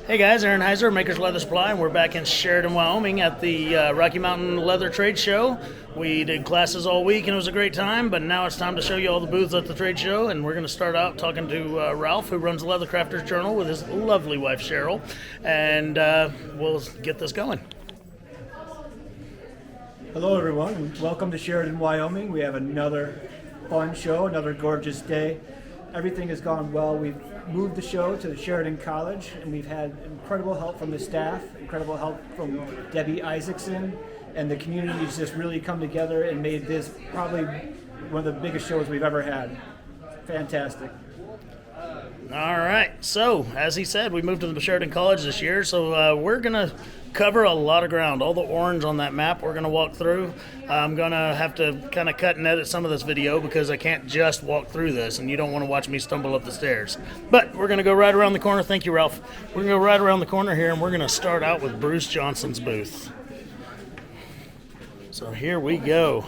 Hey guys, Aaron Heiser, Makers Leather Supply, and we're back in Sheridan, Wyoming at the Rocky Mountain Leather Trade Show. We did classes all week and it was a great time, but now it's time to show you all the booths at the trade show, and we're going to start out talking to Ralph, who runs the Leather Crafters Journal, with his lovely wife Cheryl, and we'll get this going. Hello everyone, and welcome to Sheridan, Wyoming. We have another fun show, another gorgeous day. Everything has gone well. We've moved the show to the Sheridan College, and we've had incredible help from the staff, incredible help from Debbie Isaacson, and the community has just really come together and made this probably one of the biggest shows we've ever had. Fantastic. All right, so as he said, we moved to the Sheridan College this year, so we're going to cover a lot of ground. All the orange on that map we're going to walk through. I'm going to have to kind of cut and edit some of this video because I can't just walk through this, and you don't want to watch me stumble up the stairs. But we're going to go right around the corner. Thank you, Ralph. We're going to go right around the corner here, and we're going to start out with Bruce Johnson's booth. So here we go.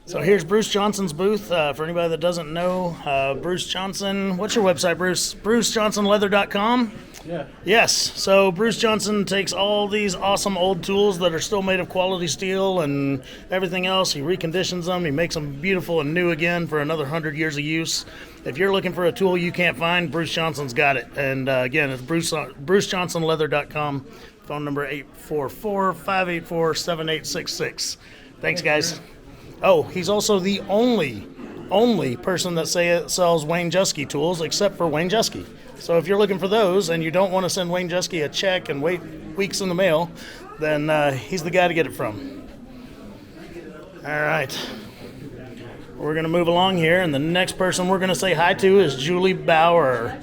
So here's Bruce Johnson's booth. For anybody that doesn't know, Bruce Johnson, what's your website, Bruce? BruceJohnsonLeather.com? Yeah. Yes. So Bruce Johnson takes all these awesome old tools that are still made of quality steel and everything else. He reconditions them. He makes them beautiful and new again for another 100 years of use. If you're looking for a tool you can't find, Bruce Johnson's got it. And again, it's BruceJohnsonLeather.com. Phone number 844-584-7866. Thanks, guys. Oh, he's also the only person that sells Wayne Jusky tools except for Wayne Jusky. So if you're looking for those and you don't want to send Wayne Jusky a check and wait weeks in the mail, then he's the guy to get it from. All right. We're going to move along here, and the next person we're going to say hi to is Julie Bauer.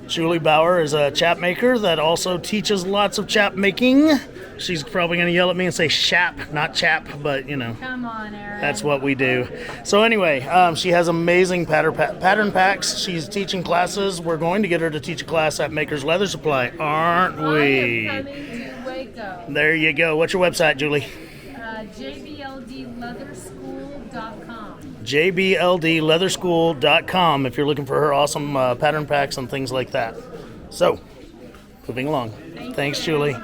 Julie Bauer is a chap maker that also teaches lots of chap making. She's probably going to yell at me and say chap, not chap, but you know. Come on, Aaron. That's what we do. So anyway, she has amazing pattern packs. She's teaching classes. We're going to get her to teach a class at Makers Leather Supply, aren't we? I am coming to Waco. There you go. What's your website, Julie? JBLDLeatherschool.com. JBLDLeatherschool.com if you're looking for her awesome pattern packs and things like that. So, moving along. Thanks, Julie. All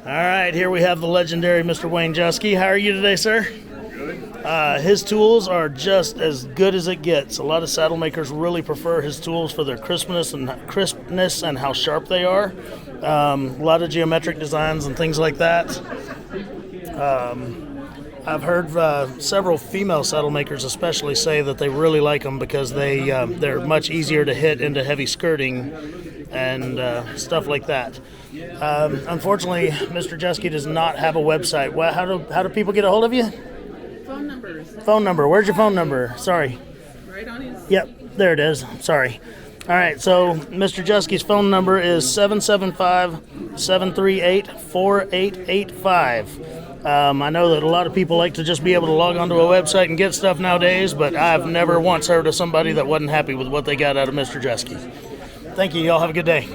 right, here we have the legendary Mr. Wayne Jusky. How are you today, sir? Good. His tools are just as good as it gets. A lot of saddle makers really prefer his tools for their crispness and how sharp they are. A lot of geometric designs and things like that. I've heard several female saddle makers especially say that they really like them because they're much easier to hit into heavy skirting and stuff like that. Unfortunately, Mr. Jusky does not have a website. How do people get a hold of you? Phone numbers. Phone number. Where's your phone number? Sorry. Right on his. Yep, there it is. Sorry. All right, so Mr. Jusky's phone number is 775-738-4885. I know that a lot of people like to just be able to log onto a website and get stuff nowadays, but I've never once heard of somebody that wasn't happy with what they got out of Mr. Jusky. Thank you. Y'all have a good day.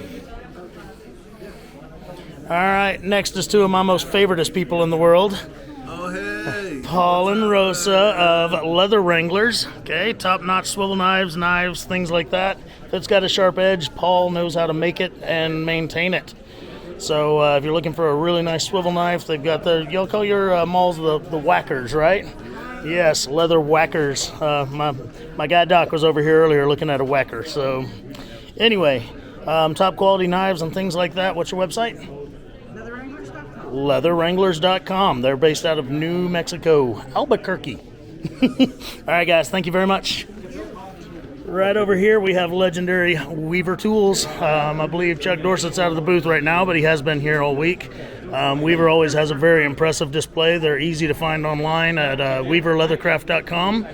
All right, next is two of my most favoritist people in the world. Oh, hey. Paul and Rosa of Leather Wranglers. Okay, top-notch swivel knives, things like that. If it's got a sharp edge, Paul knows how to make it and maintain it. So if you're looking for a really nice swivel knife, they've got you'll call your mauls the whackers, right? Yes, leather whackers. My guy Doc was over here earlier looking at a whacker. So anyway, top quality knives and things like that. What's your website? LeatherWranglers.com. They're based out of New Mexico, Albuquerque. All right, guys, thank you very much. Right over here, we have legendary Weaver Tools. I believe Chuck Dorsett's out of the booth right now, but he has been here all week. Weaver always has a very impressive display. They're easy to find online at WeaverLeathercraft.com,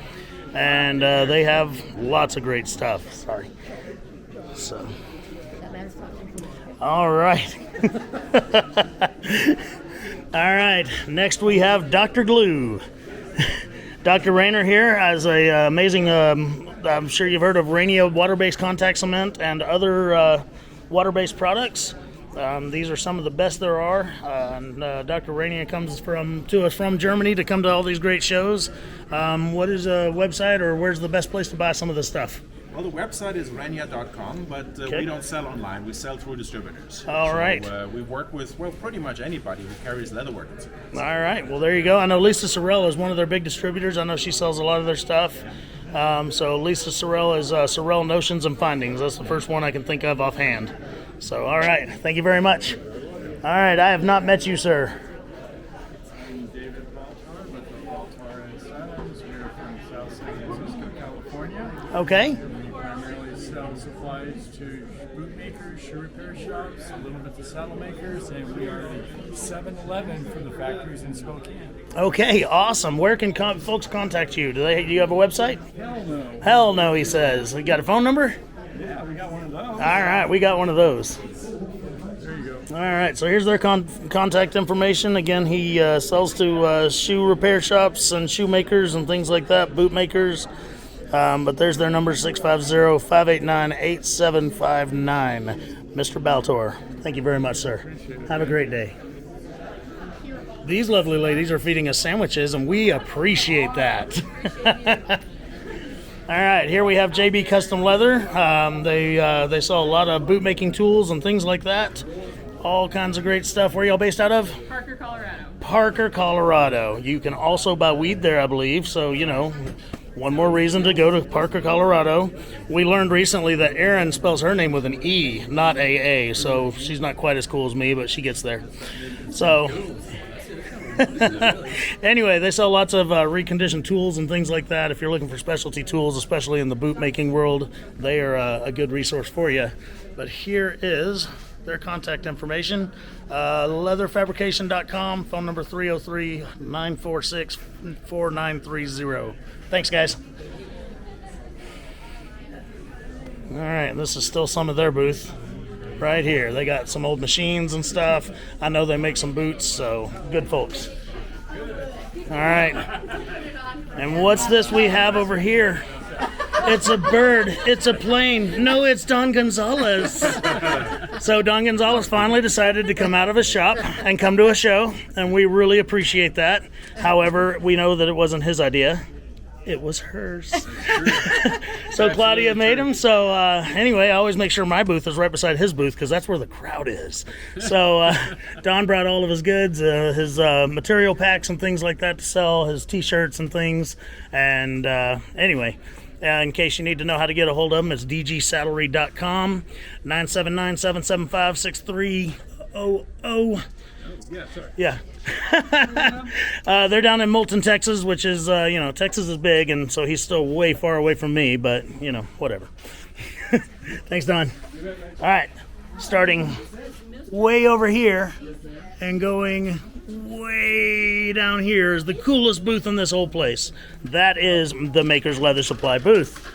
and they have lots of great stuff. Sorry. So. All right. All right. Next we have Dr. Glue. Dr. Rayner here has a amazing, I'm sure you've heard of Rania water-based contact cement and other water-based products. These are some of the best there are. Dr. Rania comes to us from Germany to come to all these great shows. What is a website, or where's the best place to buy some of this stuff? Well, the website is renya.com, but Okay. we don't sell online. We sell through distributors. All right. We work with, well, pretty much anybody who carries leatherworking supplies. All right. Well, there you go. I know Lisa Sorrell is one of their big distributors. I know she sells a lot of their stuff. So Lisa Sorrell is Sorrell Notions and Findings. That's the first one I can think of offhand. So, all right. Thank you very much. All right. I have not met you, sir. I'm David Baltar with the Baltar and Sons. We're from South San Francisco, California. Okay. We primarily sell supplies to boot makers, shoe repair shops, a little bit to saddle makers, and we are the 7-Eleven for the factories in Spokane. Okay. Awesome. Where can folks contact you? Do you have a website? Hell no. Hell no, he says. You got a phone number? Yeah, we got one of those. All right. We got one of those. There you go. All right, so here's their contact information. Again, he sells to shoe repair shops and shoemakers and things like that, boot makers. But there's their number, 650-589-8759. Mr. Baltor, thank you very much, sir. Have a great day. These lovely ladies are feeding us sandwiches, and we appreciate that. All right, here we have JB Custom Leather. They sell a lot of boot making tools and things like that. All kinds of great stuff. Where are y'all based out of? Parker, Colorado. Parker, Colorado. You can also buy weed there, I believe. So, one more reason to go to Parker, Colorado. We learned recently that Erin spells her name with an E, not AA. So she's not quite as cool as me, but she gets there. So anyway, they sell lots of reconditioned tools and things like that. If you're looking for specialty tools, especially in the boot making world, they are a good resource for you. But here is their contact information. Leatherfabrication.com, phone number 303-946-4930. Thanks, guys. All right, this is still some of their booth right here. They got some old machines and stuff. I know they make some boots, so good folks. All right. And what's this we have over here? It's a bird. It's a plane. No, it's Don Gonzalez. So Don Gonzalez finally decided to come out of his shop and come to a show, and we really appreciate that. However, we know that it wasn't his idea. It was hers. So Claudia made him. So anyway, I always make sure my booth is right beside his booth because that's where the crowd is. So Don brought all of his goods, his material packs and things like that to sell, his T-shirts and things. And anyway, in case you need to know how to get a hold of him, it's dgsaddlery.com, 979-775-6300. Yeah, sorry. Yeah. They're down in Moulton, Texas, which is, Texas is big, and so he's still way far away from me, but, whatever. Thanks, Don. All right. Starting way over here and going way down here is the coolest booth in this whole place. That is the Maker's Leather Supply booth.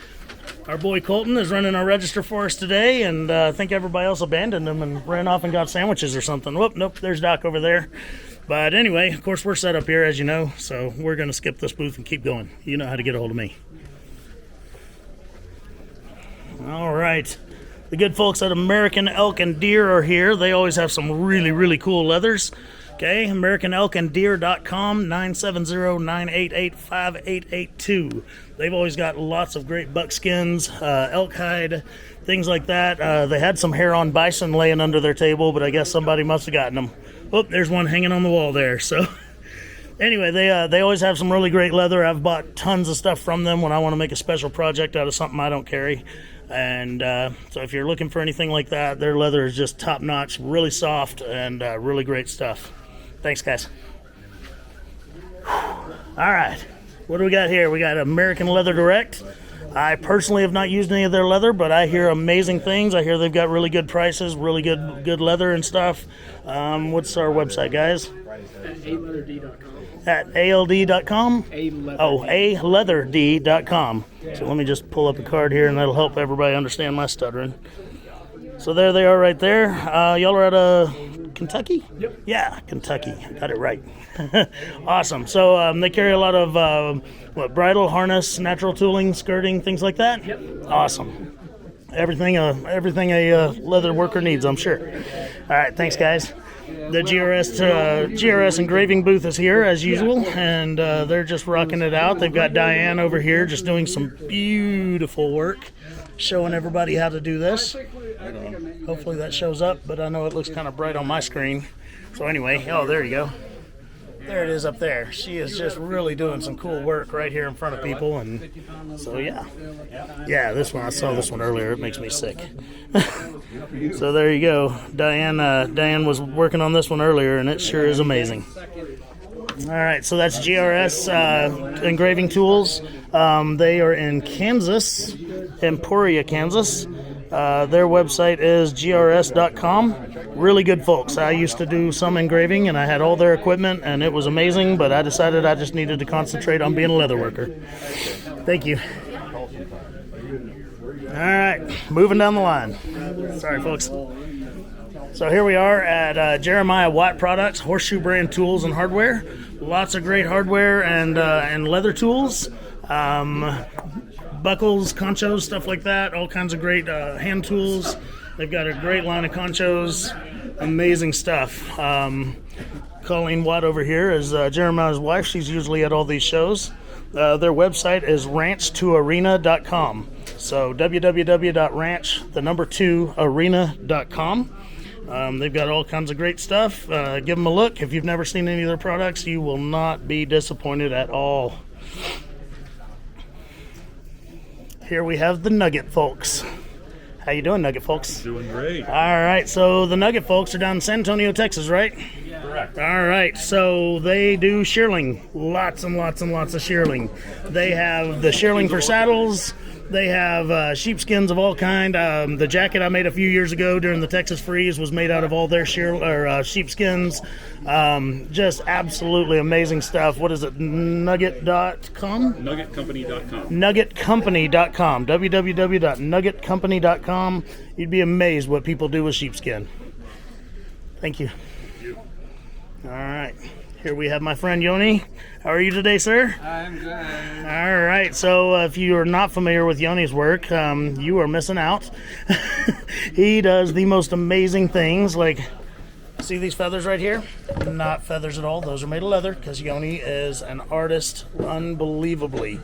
Our boy Colton is running our register for us today, and I think everybody else abandoned him and ran off and got sandwiches or something. Whoop, nope, there's Doc over there. But anyway, of course, we're set up here, as you know, so we're going to skip this booth and keep going. You know how to get a hold of me. All right. The good folks at American Elk and Deer are here. They always have some really, really cool leathers. Okay, AmericanElkandDeer.com, 970-988-5882. They've always got lots of great buckskins, elk hide, things like that. They had some hair on bison laying under their table, but I guess somebody must have gotten them. Oh, there's one hanging on the wall there. So anyway, they always have some really great leather. I've bought tons of stuff from them when I want to make a special project out of something I don't carry. And so if you're looking for anything like that, their leather is just top notch, really soft, and really great stuff. Thanks, guys. All right. What do we got here? We got American Leather Direct. I personally have not used any of their leather, but I hear amazing things. I hear they've got really good prices, really good leather and stuff. What's our website, guys? At aleatherd.com. At ALD.com? aleatherd.com. So let me just pull up a card here, and that'll help everybody understand my stuttering. So there they are right there. Y'all are at Kentucky? Yep. Yeah, Kentucky. Got it right. Awesome. So they carry a lot of bridle, harness, natural tooling, skirting, things like that? Yep. Awesome. Everything a leather worker needs, I'm sure. All right, thanks, guys. The GRS engraving booth is here as usual, and they're just rocking it out. They've got Diane over here just doing some beautiful work, showing everybody how to do this. Hopefully that shows up, but I know it looks kind of bright on my screen. So anyway, oh, there you go. There it is up there. She is just really doing some cool work right here in front of people, and so yeah, this one, I saw this one earlier. It makes me sick. So there you go. Diane was working on this one earlier, and it sure is amazing. All right, so that's GRS engraving tools. They are in Kansas, Emporia, Kansas. Their website is grs.com. Really good folks. I used to do some engraving, and I had all their equipment, and it was amazing, but I decided I just needed to concentrate on being a leather worker. Thank you. All right, moving down the line. Sorry, folks. So here we are at Jeremiah Watt Products, Horseshoe brand tools and hardware. Lots of great hardware and leather tools. Buckles, conchos, stuff like that. All kinds of great hand tools. They've got a great line of conchos. Amazing stuff. Colleen Watt over here is Jeremiah's wife. She's usually at all these shows. Their website is ranch2arena.com. So www.ranch2arena.com. They've got all kinds of great stuff. Give them a look. If you've never seen any of their products, you will not be disappointed at all. Here we have the Nugget folks. How you doing, Nugget folks? Doing great. All right, so the Nugget folks are down in San Antonio, Texas, right? Correct. All right, so they do shearling, lots and lots and lots of shearling. They have the shearling for saddles. They have sheepskins of all kind. The jacket I made a few years ago during the Texas freeze was made out of all their sheepskins. Just absolutely amazing stuff. What is it? Nugget.com? Nuggetcompany.com. Nuggetcompany.com. www.nuggetcompany.com. You'd be amazed what people do with sheepskin. Thank you. All right. Here we have my friend Yoni. How are you today, sir? I'm good. All right. So if you are not familiar with Yoni's work, you are missing out. He does the most amazing things. Like, see these feathers right here? Not feathers at all. Those are made of leather because Yoni is an artist unbelievably.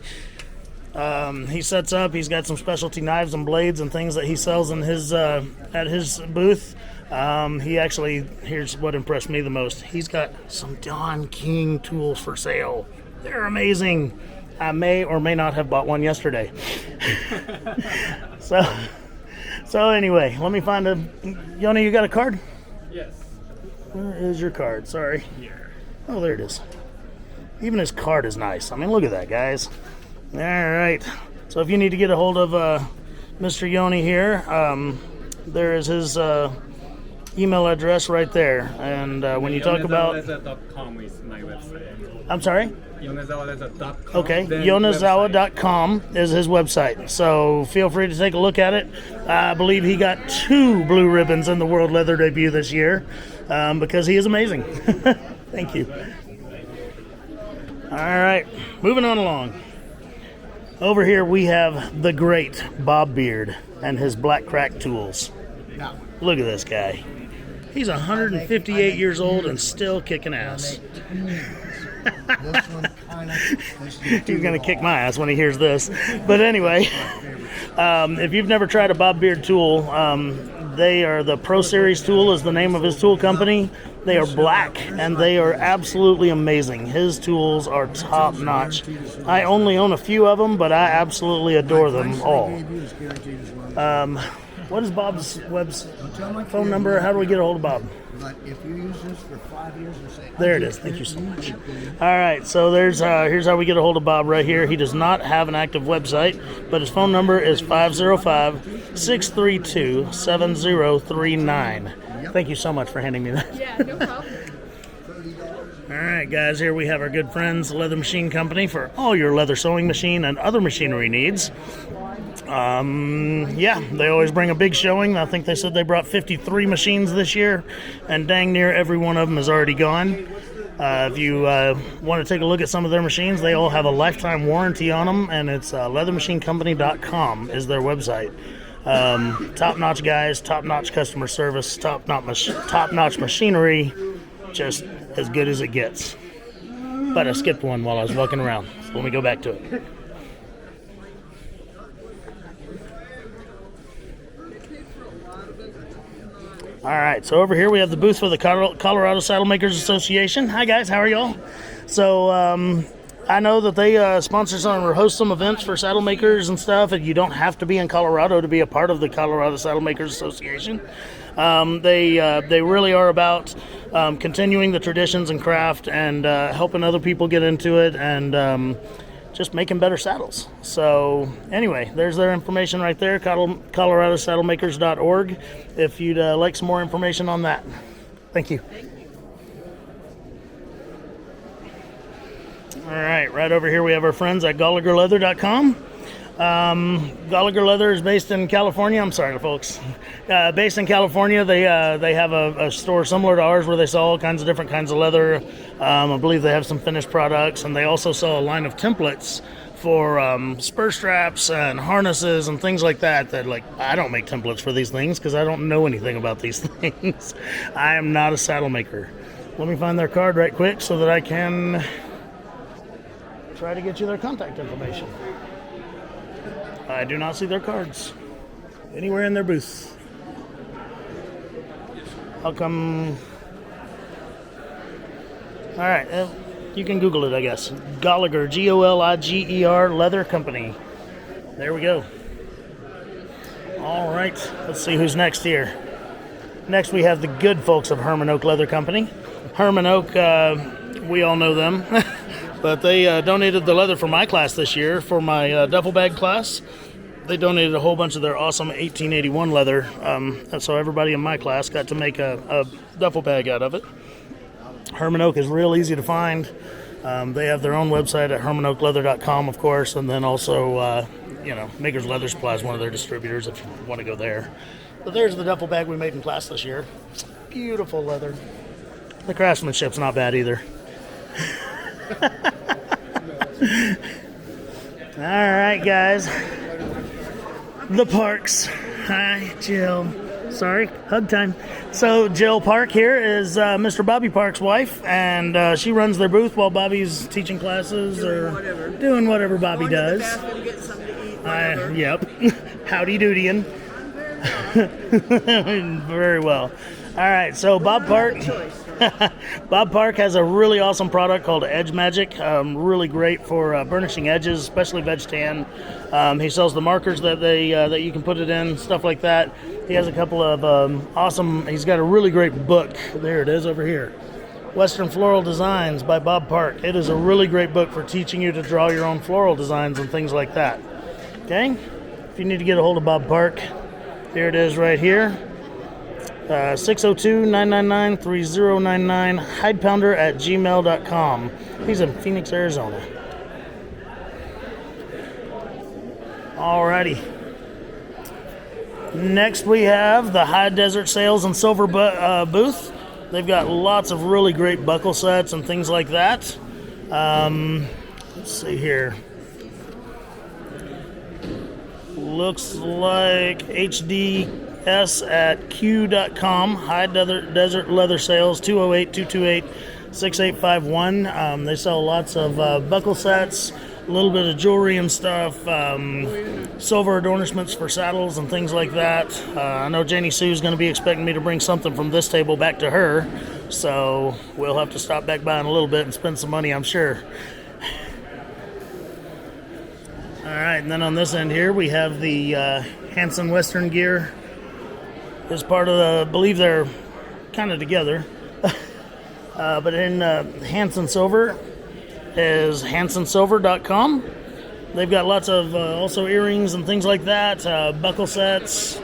He sets up. He's got some specialty knives and blades and things that he sells in his at his booth. He actually, here's what impressed me the most. He's got some Don King tools for sale. They're amazing. I may or may not have bought one yesterday. So anyway, let me find a. Yoni, you got a card? Yes. Where is your card? Sorry. Here. Oh, there it is. Even his card is nice. I mean, look at that, guys. All right. So if you need to get a hold of Mr. Yoni here, there is his email address right there. And when you talk about... Yonezawa.com is my website. I'm sorry? Yonezawa.com. Okay, yonezawa.com is his website. So feel free to take a look at it. I believe he got 2 blue ribbons in the World Leather debut this year because he is amazing. Thank you. All right, moving on along. Over here we have the great Bob Beard and his Black Crack tools. Look at this guy. He's 158 years old and still kicking ass. He's going to kick my ass when he hears this. But anyway, if you've never tried a Bob Beard tool, they are the Pro Series tool is the name of his tool company. They are black and they are absolutely amazing. His tools are top notch. I only own a few of them, but I absolutely adore them all. What is Bob's phone number? How do we get a hold of Bob? But if you use this for 5 years or so, there it is. Thank you so much. All right, so here's how we get a hold of Bob right here. He does not have an active website, but his phone number is 505-632-7039. Thank you so much for handing me that. Yeah, no problem. All right, guys, here we have our good friends, Leather Machine Company, for all your leather sewing machine and other machinery needs. Yeah, they always bring a big showing. I think they said they brought 53 machines this year, and dang near every one of them is already gone. If you want to take a look at some of their machines, they all have a lifetime warranty on them, and it's leathermachinecompany.com is their website. Top-notch guys, top-notch customer service, top-notch machinery, just as good as it gets. But I skipped one while I was walking around, so let me go back to it. All right, so over here we have the booth for the Colorado Saddle Makers Association. Hi guys, how are y'all? So I know that they sponsor some or host some events for saddle makers and stuff, and you don't have to be in Colorado to be a part of the Colorado Saddle Makers Association. They really are about continuing the traditions and craft and helping other people get into it and just making better saddles. So anyway, there's their information right there, coloradosaddlemakers.org, if you'd like some more information on that. Thank you. All right over here we have our friends at GallagherLeather.com. Gallagher Leather is based in California. I'm sorry, folks. Based in California, they have a store similar to ours where they sell all kinds of different kinds of leather. I believe they have some finished products, and they also sell a line of templates for spur straps and harnesses and things like that. I don't make templates for these things because I don't know anything about these things. I am not a saddle maker. Let me find their card right quick so that I can try to get you their contact information. I do not see their cards anywhere in their booth. How come? All right, you can Google it, I guess. Gallagher, Goliger Leather Company. There we go. All right, let's see who's next here. Next, we have the good folks of Herman Oak Leather Company. Herman Oak, we all know them. But they donated the leather for my class this year, for my duffel bag class. They donated a whole bunch of their awesome 1881 leather, and so everybody in my class got to make a duffel bag out of it. Herman Oak is real easy to find. They have their own website at hermanoakleather.com, of course, and then also, Maker's Leather Supply is one of their distributors if you want to go there. But there's the duffel bag we made in class this year. Beautiful leather. The craftsmanship's not bad either. All right, guys. The Parks. Hi, Jill. Sorry, hug time. So Jill Park here is Mr. Bobby Park's wife, and she runs their booth while Bobby's teaching classes or doing whatever Bobby does. Yep. Howdy doodying. Very well. All right, so Bob Park. Bob Park has a really awesome product called Edge Magic. Really great for burnishing edges, especially veg tan. He sells the markers that you can put it in, stuff like that. He has a couple of awesome. He's got a really great book. There it is over here. Western Floral Designs by Bob Park. It is a really great book for teaching you to draw your own floral designs and things like that. Okay, if you need to get a hold of Bob Park, here it is right here. 602-999-3099, hidepounder@gmail.com. He's in Phoenix, Arizona. Alrighty. Next we have the High Desert Sales and Silver booth. They've got lots of really great buckle sets and things like that. Let's see here. Looks like HDS at Q.com. High Desert Leather Sales, 208-228-6851. They sell lots of buckle sets, a little bit of jewelry and stuff, silver adornments for saddles and things like that. I know Janie Sue's going to be expecting me to bring something from this table back to her, so we'll have to stop back by in a little bit and spend some money, I'm sure. All right, and then on this end here, we have the Hanson Western Gear. As part of the, I believe they're kind of together. But in Hanson Silver is hansonsilver.com. They've got lots of also earrings and things like that, buckle sets.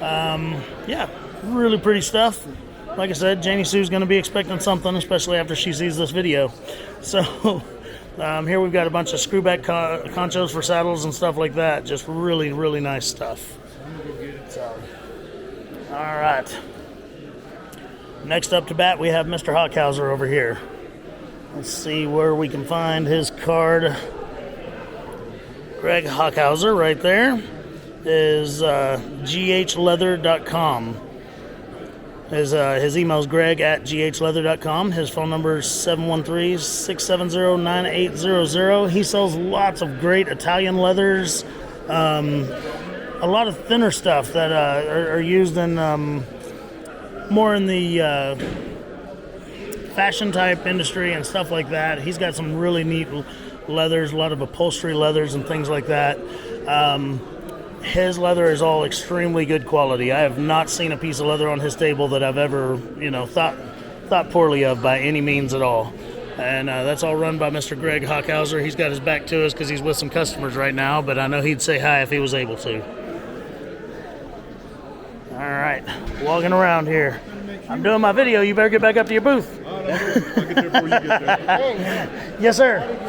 Yeah, really pretty stuff. Like I said, Janie Sue's going to be expecting something, especially after she sees this video. So here we've got a bunch of screwback conchos for saddles and stuff like that. Just really, really nice stuff. So, all right. Next up to bat, we have Mr. Hockhauser over here. Let's see where we can find his card. Greg Hockhauser right there. is ghleather.com. His email is greg@ghleather.com. His phone number is 713-670-9800. He sells lots of great Italian leathers, a lot of thinner stuff that are used in more in the fashion type industry and stuff like that. He's got some really neat leathers, a lot of upholstery leathers and things like that. His leather is all extremely good quality. I have not seen a piece of leather on his table that I've ever, thought poorly of by any means at all. And that's all run by Mr. Greg Hockhauser. He's got his back to us because he's with some customers right now, but I know he'd say hi if he was able to. All right, walking around here. I'm doing my video. You better get back up to your booth. I'll get there before you get there. Yes, sir. How did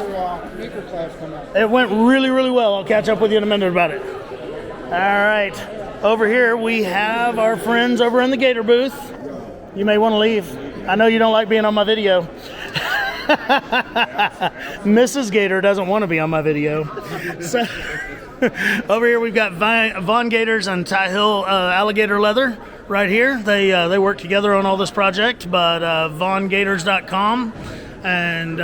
your maker class come out? It went really, really well. I'll catch up with you in a minute about it. All right. Over here, we have our friends over in the Gator booth. You may want to leave. I know you don't like being on my video. Mrs. Gator doesn't want to be on my video. So, over here, we've got Von Gators and Ty Hill Alligator Leather right here. They work together on all this project, but vongators.com. And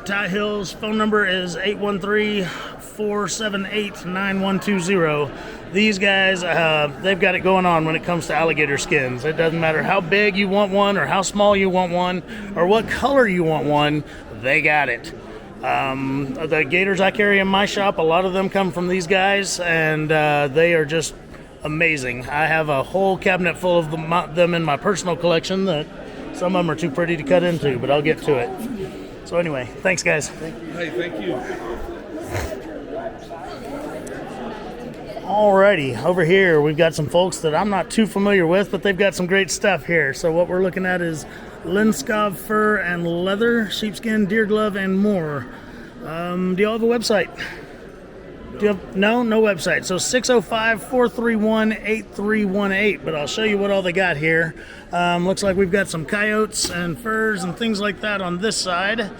Ty Hill's phone number is 813-478-9120. These guys, they've got it going on when it comes to alligator skins. It doesn't matter how big you want one or how small you want one or what color you want one, they got it. The gators I carry in my shop, a lot of them come from these guys, and they are just amazing. I have a whole cabinet full of them in my personal collection that some of them are too pretty to cut into, but I'll get to it. So anyway, thanks guys. Hey, thank you. Alrighty, over here we've got some folks that I'm not too familiar with, but they've got some great stuff here. So what we're looking at is Linskov fur and leather, sheepskin, deer glove, and more. Do y'all have a website? Do you have, no website. So 605-431-8318, but I'll show you what all they got here. Looks like we've got some coyotes and furs and things like that on this side.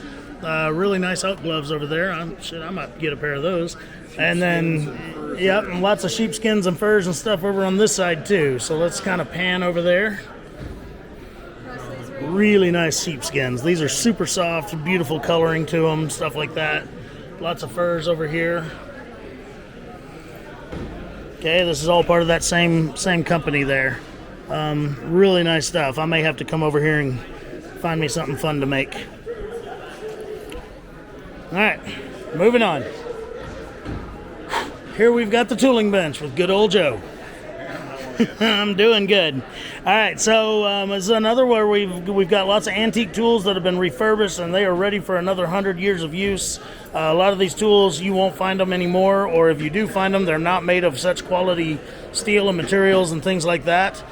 Really nice elk gloves over there. I might get a pair of those. And then, yep, and lots of sheepskins and furs and stuff over on this side too. So let's kind of pan over there. Really nice sheepskins. These are super soft, beautiful coloring to them, stuff like that. Lots of furs over here. Okay, this is all part of that same company there. Really nice stuff. I may have to come over here and find me something fun to make. All right, moving on. Here we've got the tooling bench with good old Joe. I'm doing good. All right, so it's another where we've got lots of antique tools that have been refurbished and they are ready for another 100 years of use. A lot of these tools, you won't find them anymore, or if you do find them, they're not made of such quality steel and materials and things like that.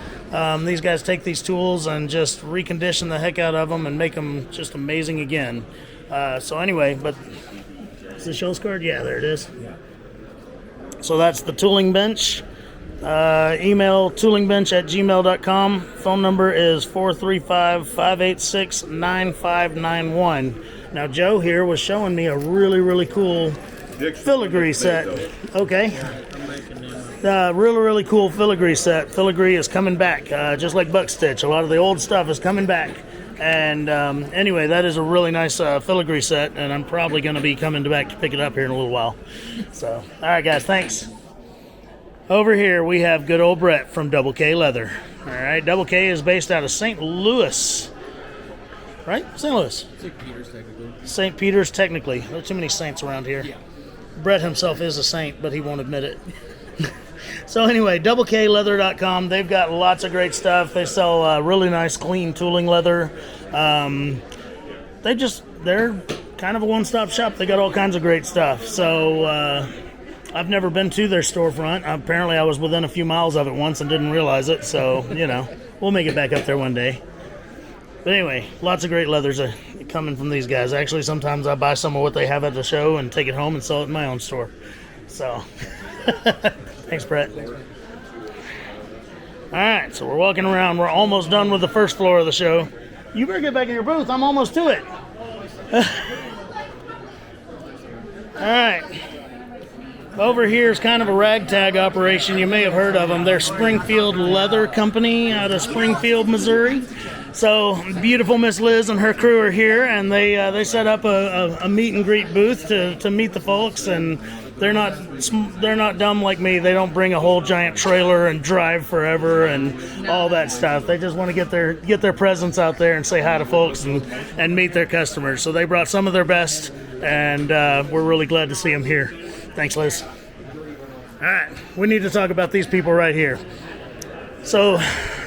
These guys take these tools and just recondition the heck out of them and make them just amazing again. So anyway, but is the show's card? Yeah, there it is. So that's the tooling bench. Email toolingbench@gmail.com. Phone number is 435-586-9591. Now Joe here was showing me a really, really cool filigree set. Okay. Really, really cool filigree set. Filigree is coming back, just like buck stitch. A lot of the old stuff is coming back. And anyway, that is a really nice filigree set, and I'm probably going to be coming back to pick it up here in a little while. So, all right, guys, thanks. Over here, we have good old Brett from Double K Leather. All right, Double K is based out of St. Louis, right? St. Louis. St. Peter's, technically. St. Peter's, technically. There are too many saints around here. Yeah. Brett himself is a saint, but he won't admit it. So anyway, doubleKleather.com. They've got lots of great stuff. They sell really nice, clean tooling leather. They're kind of a one-stop shop. They got all kinds of great stuff. So I've never been to their storefront. Apparently I was within a few miles of it once and didn't realize it. So, we'll make it back up there one day. But anyway, lots of great leathers are coming from these guys. Actually, sometimes I buy some of what they have at the show and take it home and sell it in my own store. So, thanks, Brett. All right, so we're walking around. We're almost done with the first floor of the show. You better get back in your booth. I'm almost to it. All right. Over here is kind of a ragtag operation. You may have heard of them. They're Springfield Leather Company out of Springfield, Missouri. So beautiful Miss Liz and her crew are here, and they set up a meet and greet booth to meet the folks. And they're not dumb like me. They don't bring a whole giant trailer and drive forever and all that stuff. They just want to get their presence out there and say hi to folks and meet their customers. So they brought some of their best, and we're really glad to see them here. Thanks, Liz. All right, we need to talk about these people right here. So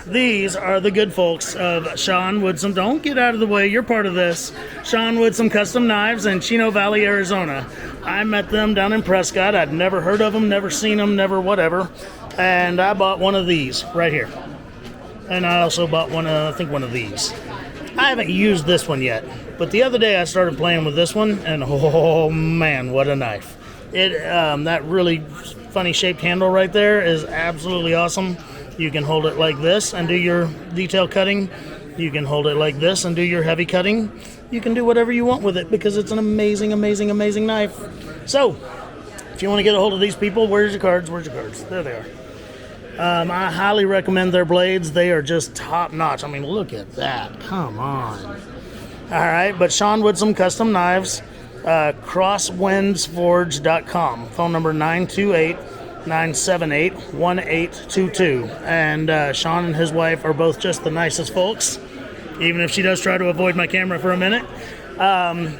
these are the good folks of Sean Woodsome. Don't get out of the way. You're part of this. Sean Woodsome Custom Knives in Chino Valley, Arizona. I met them down in Prescott. I'd never heard of them, never seen them, never whatever. And I bought one of these right here. And I also bought one of these. I haven't used this one yet. But the other day I started playing with this one, and oh man, what a knife. That really funny shaped handle right there is absolutely awesome. You can hold it like this and do your detail cutting. You can hold it like this and do your heavy cutting. You can do whatever you want with it because it's an amazing, amazing, amazing knife. So, if you want to get a hold of these people, where's your cards? Where's your cards? There they are. I highly recommend their blades. They are just top notch. I mean, look at that. Come on. All right, but Sean Woodsome Custom Knives. Crosswindsforge.com. Phone number 928-978-1822. And Sean and his wife are both just the nicest folks, even if she does try to avoid my camera for a minute.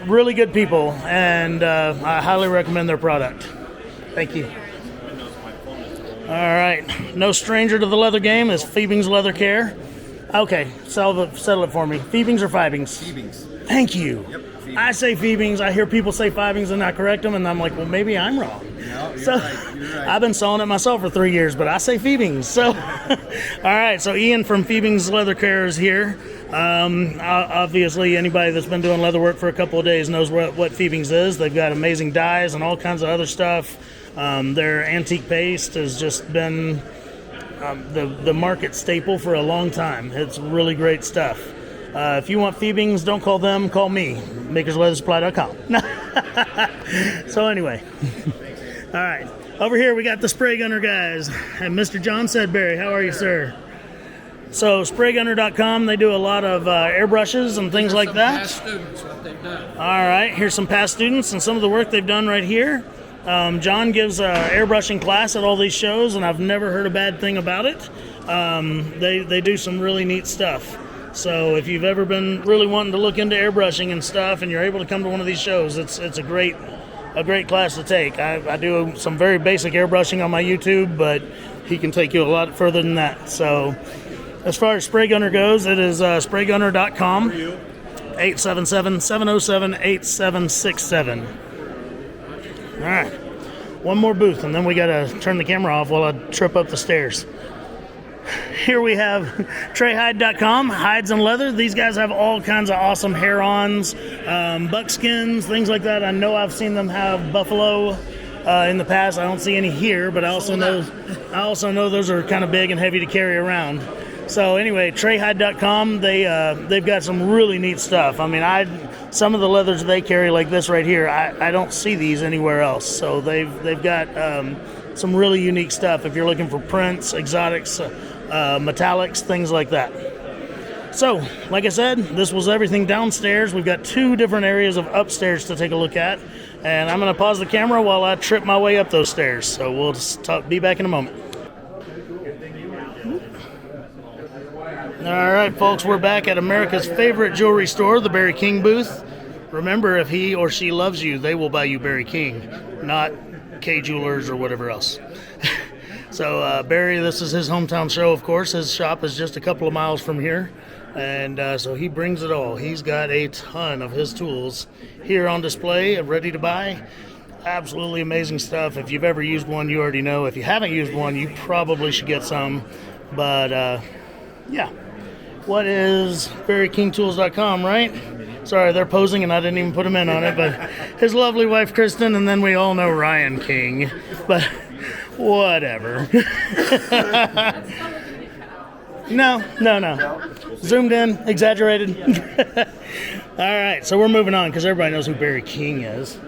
Really good people, and I highly recommend their product. Thank you. All right. No stranger to the leather game is Phoebing's Leather Care. Okay, settle it for me. Phoebing's or Fibings? Phoebings. Thank you. Yep. I say Phoebings. I hear people say Fibings and I correct them, and I'm like, well, maybe I'm wrong. No, you're So right. You're right. I've been selling it myself for 3 years, but I say Phoebings. So, all right. So Ian from Phoebing's Leather Care is here. Obviously, anybody that's been doing leather work for a couple of days knows what Phoebing's is. They've got amazing dyes and all kinds of other stuff. Their antique paste has just been the market staple for a long time. It's really great stuff. If you want Phoebings, don't call them, call me, makersleathersupply.com. So anyway, all right, over here we got the spray gunner guys, and Mr. John Sedberry. How are you, sir? So spraygunner.com, they do a lot of airbrushes and things like that. Past students, what they've done. All right, here's some past students and some of the work they've done right here. John gives an airbrushing class at all these shows, and I've never heard a bad thing about it. They do some really neat stuff. So if you've ever been really wanting to look into airbrushing and stuff, and you're able to come to one of these shows, it's a great class to take. I do some very basic airbrushing on my YouTube, but he can take you a lot further than that. So as far as Spray Gunner goes, it is spraygunner.com, 877-707-8767. All right, one more booth, and then we got to turn the camera off while I trip up the stairs. Here we have TreyHide.com, hides and leather. These guys have all kinds of awesome hair-ons, buckskins, things like that. I know I've seen them have buffalo in the past. I don't see any here, but I also know those are kind of big and heavy to carry around. So anyway, TreyHide.com, they've got some really neat stuff. I mean, some of the leathers they carry like this right here, I don't see these anywhere else. So they've got some really unique stuff if you're looking for prints, exotics, metallics, things like that. So, like I said, this was everything downstairs. We've got 2 different areas of upstairs to take a look at. And I'm going to pause the camera while I trip my way up those stairs. So we'll just be back in a moment. All right, folks, we're back at America's favorite jewelry store, the Barry King booth. Remember, if he or she loves you, they will buy you Barry King, not K Jewelers or whatever else. So Barry, this is his hometown show, of course. His shop is just a couple of miles from here, and so he brings it all. He's got a ton of his tools here on display and ready to buy. Absolutely amazing stuff. If you've ever used one, you already know. If you haven't used one, you probably should get some. But yeah, what is BarryKingTools.com, right? Sorry, they're posing and I didn't even put him in on it, but his lovely wife, Kristen, and then we all know Ryan King, but whatever. No. Zoomed in, exaggerated. All right, so we're moving on because everybody knows who Barry King is.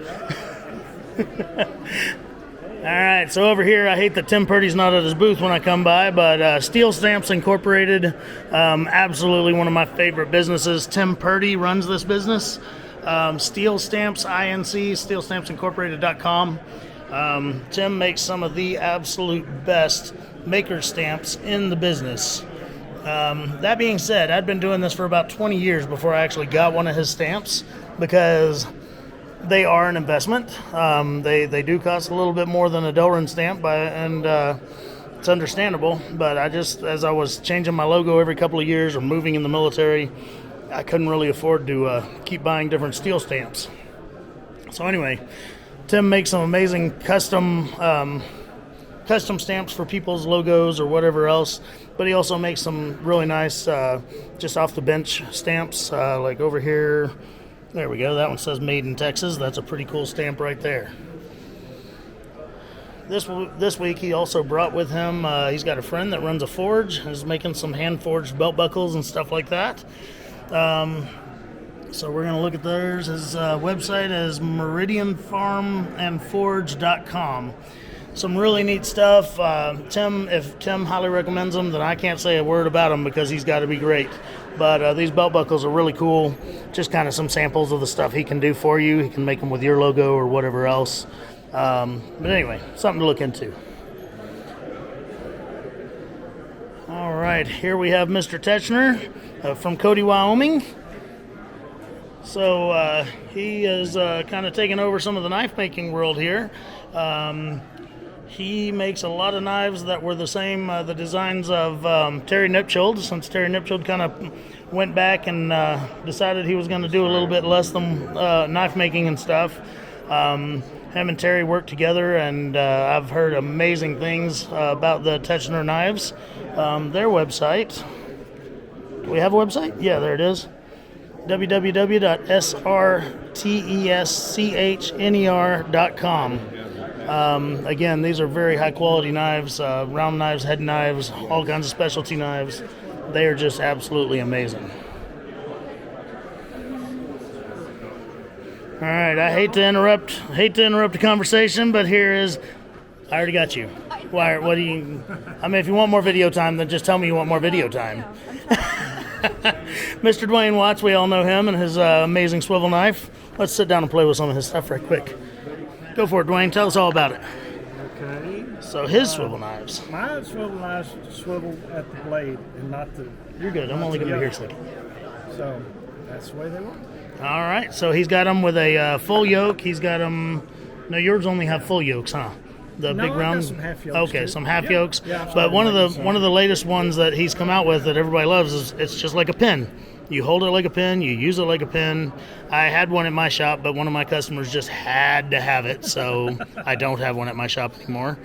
All right, so over here, I hate that Tim Purdy's not at his booth when I come by, but Steel Stamps Incorporated, absolutely one of my favorite businesses. Tim Purdy runs this business. Steel Stamps Inc. SteelStampsIncorporated.com. Tim makes some of the absolute best maker stamps in the business. That being said, I'd been doing this for about 20 years before I actually got one of his stamps because they are an investment. They do cost a little bit more than a Delrin stamp, and it's understandable. But as I was changing my logo every couple of years or moving in the military, I couldn't really afford to keep buying different steel stamps. So anyway, Tim makes some amazing custom stamps for people's logos or whatever else. But he also makes some really nice, just off the bench stamps, like over here. There we go. That one says Made in Texas. That's a pretty cool stamp right there. This week he also brought with him, he's got a friend that runs a forge. He's making some hand-forged belt buckles and stuff like that. So we're going to look at theirs. His website is meridianfarmandforge.com. Some really neat stuff. If Tim highly recommends them, then I can't say a word about them because he's got to be great. But these belt buckles are really cool. Just kind of some samples of the stuff he can do for you. He can make them with your logo or whatever else. But anyway, something to look into. All right, here we have Mr. Techner from Cody, Wyoming. So he is kind of taking over some of the knife making world here. He makes a lot of knives that were the same, the designs of Terry Nipchild, since Terry Nipchild kind of went back and decided he was going to do a little bit less than knife making and stuff. Him and Terry worked together, and I've heard amazing things about the Techner knives. Their website, do we have a website? Yeah, there it is. www.srtesschner.com. Again, these are very high quality knives, round knives, head knives, all kinds of specialty knives. They are just absolutely amazing. All right, I hate to interrupt the conversation, but here is, I already got you. Why? What do you? I mean, if you want more video time, then just tell me you want more video time. Mr. Dwayne Watts, we all know him and his amazing swivel knife. Let's sit down and play with some of his stuff right quick. Go for it, Dwayne. Tell us all about it. Okay. So his swivel knives. My swivel knives swivel at the blade and not the... You're good. I'm only going to be here a second. So that's the way they work. All right. So he's got them with a full yoke. He's got them... No, yours only have full yokes, huh? The No, big I got round. some half yokes, Okay, too. some half Yeah. yokes. Yeah, I'm but sorry, one of the latest ones that he's come out with that everybody loves is it's just like a pin. You hold it like a pin, you use it like a pin. I had one at my shop, but one of my customers just had to have it, so I don't have one at my shop anymore.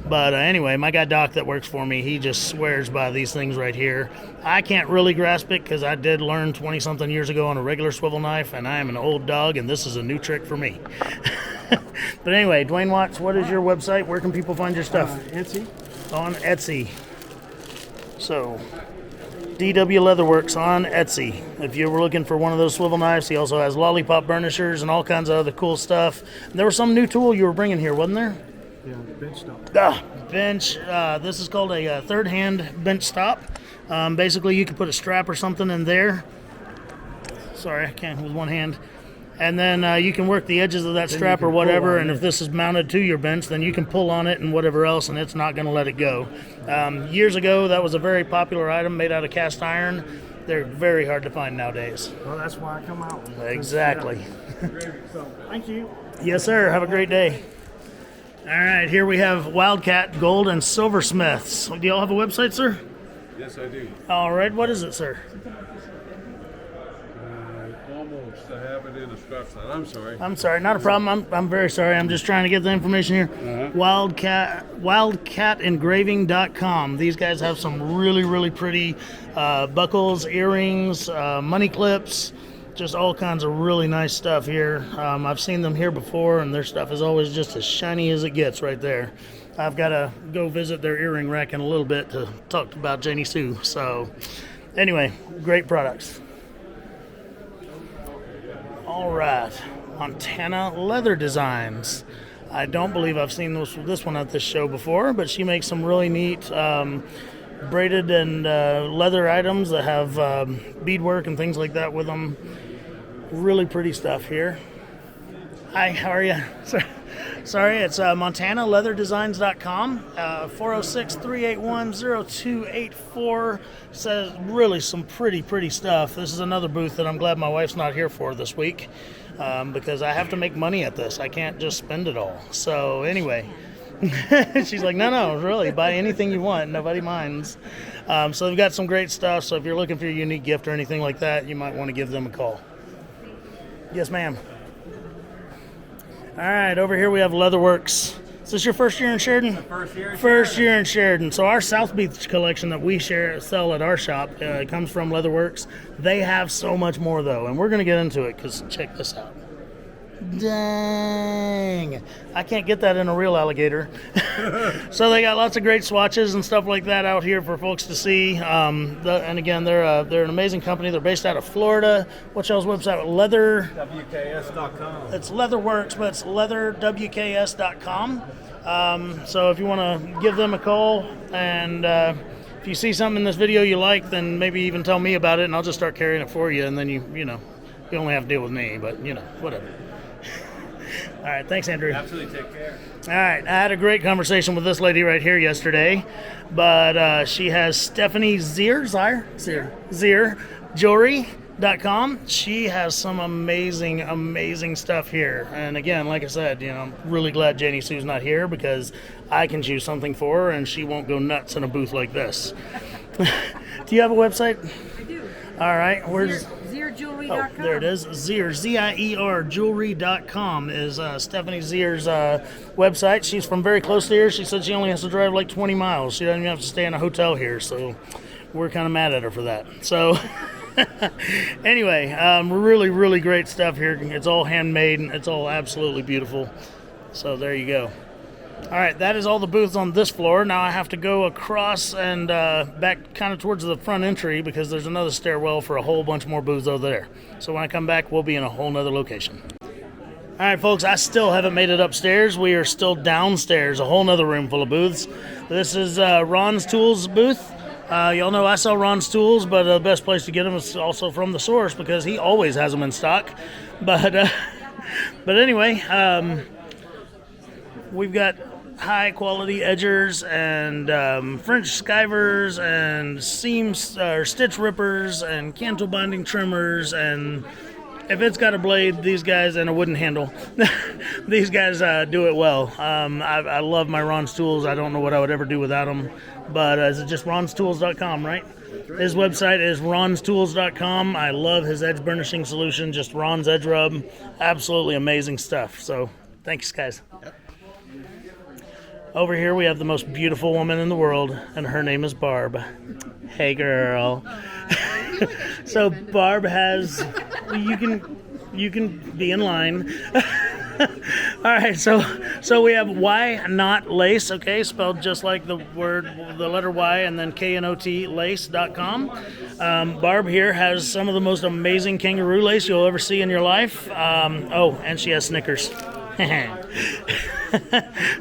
But anyway, my guy Doc that works for me, he just swears by these things right here. I can't really grasp it because I did learn 20-something years ago on a regular swivel knife, and I am an old dog, and this is a new trick for me. But anyway, Dwayne Watts, what is your website? Where can people find your stuff? Etsy. On Etsy. So, DW Leatherworks on Etsy. If you were looking for one of those swivel knives, he also has lollipop burnishers and all kinds of other cool stuff. And there was some new tool you were bringing here, wasn't there? Yeah, bench stop. Bench. This is called a third hand bench stop. Basically, you can put a strap or something in there. Sorry, I can't with one hand. And then you can work the edges of that strap or whatever, and if this is mounted to your bench, then you can pull on it and whatever else, and it's not going to let it go. Years ago, that was a very popular item made out of cast iron. They're very hard to find nowadays. Well, that's why I come out. Exactly. So, thank you. Yes, sir. Have a great day. All right, here we have Wildcat Gold and Silversmiths. Do y'all have a website, sir? Yes, I do. All right, what is it, sir? Almost. I have it in a scrap set. I'm sorry. I'm sorry, not a problem. I'm very sorry. I'm just trying to get the information here. Wildcatengraving.com. These guys have some really, really pretty buckles, earrings, money clips, just all kinds of really nice stuff here. I've seen them here before, and their stuff is always just as shiny as it gets right there. I've got to go visit their earring rack in a little bit to talk about Janie Sue. So anyway, great products. All right, Montana Leather Designs. I don't believe I've seen this one at this show before, but she makes some really neat braided and leather items that have beadwork and things like that with them. Really pretty stuff here. Hi, how are you? Sorry, it's MontanaLeatherDesigns.com. 406-381-0284. Says really some pretty stuff. This is another booth that I'm glad my wife's not here for this week because I have to make money at this. I can't just spend it all. So anyway, she's like, no, really, buy anything you want. Nobody minds. So they've got some great stuff. So if you're looking for a unique gift or anything like that, you might want to give them a call. Yes, ma'am. All right, over here we have Leatherworks. Is this your first year in Sheridan? First year in Sheridan. So our South Beach collection that we sell at our shop comes from Leatherworks. They have so much more, though, and we're going to get into it because check this out. Dang. I can't get that in a real alligator. So they got lots of great swatches and stuff like that out here for folks to see. And again, they're an amazing company. They're based out of Florida. What's y'all's website? WKS.com. It's Leatherworks, but it's leatherwks.com. So if you want to give them a call, and if you see something in this video you like, then maybe even tell me about it, and I'll just start carrying it for you, and then you only have to deal with me, but whatever. All right, thanks, Andrew. Absolutely, take care. All right, I had a great conversation with this lady right here yesterday, but she has Stephanie Zier Jewelry.com. She has some amazing stuff here. And again, like I said, I'm really glad Janie Sue's not here because I can choose something for her and she won't go nuts in a booth like this. Do you have a website? I do. All right, where's... ZierJewelry.com. Oh, there it is. Zier, Z-I-E-R, jewelry.com is Stephanie Zier's website. She's from very close to here. She said she only has to drive like 20 miles. She doesn't even have to stay in a hotel here, so we're kind of mad at her for that. So anyway, really great stuff here. It's all handmade, and it's all absolutely beautiful. So there you go. All right, that is all the booths on this floor. Now I have to go across and back kind of towards the front entry because there's another stairwell for a whole bunch more booths over there. So when I come back, we'll be in a whole nother location. All right, folks, I still haven't made it upstairs. We are still downstairs, a whole nother room full of booths. This is Ron's Tools booth. Y'all know I sell Ron's Tools, but the best place to get them is also from the source because he always has them in stock. But anyway, we've got high quality edgers and French skivers and seams or stitch rippers and cantle binding trimmers, and if it's got a blade, these guys, and a wooden handle, these guys do it well. I love my Ron's Tools. I don't know what I would ever do without them, but is it just ronstools.com, right? His website is ronstools.com. I love his edge burnishing solution, just Ron's Edge Rub. Absolutely amazing stuff. So thanks, guys. Over here we have the most beautiful woman in the world, and her name is Barb. Hey, girl. So Barb has... You can be in line. All right, so we have Why Not Lace, okay, spelled just like the letter Y, and then KNOT lace.com. Barb here has some of the most amazing kangaroo lace you'll ever see in your life. And she has Snickers.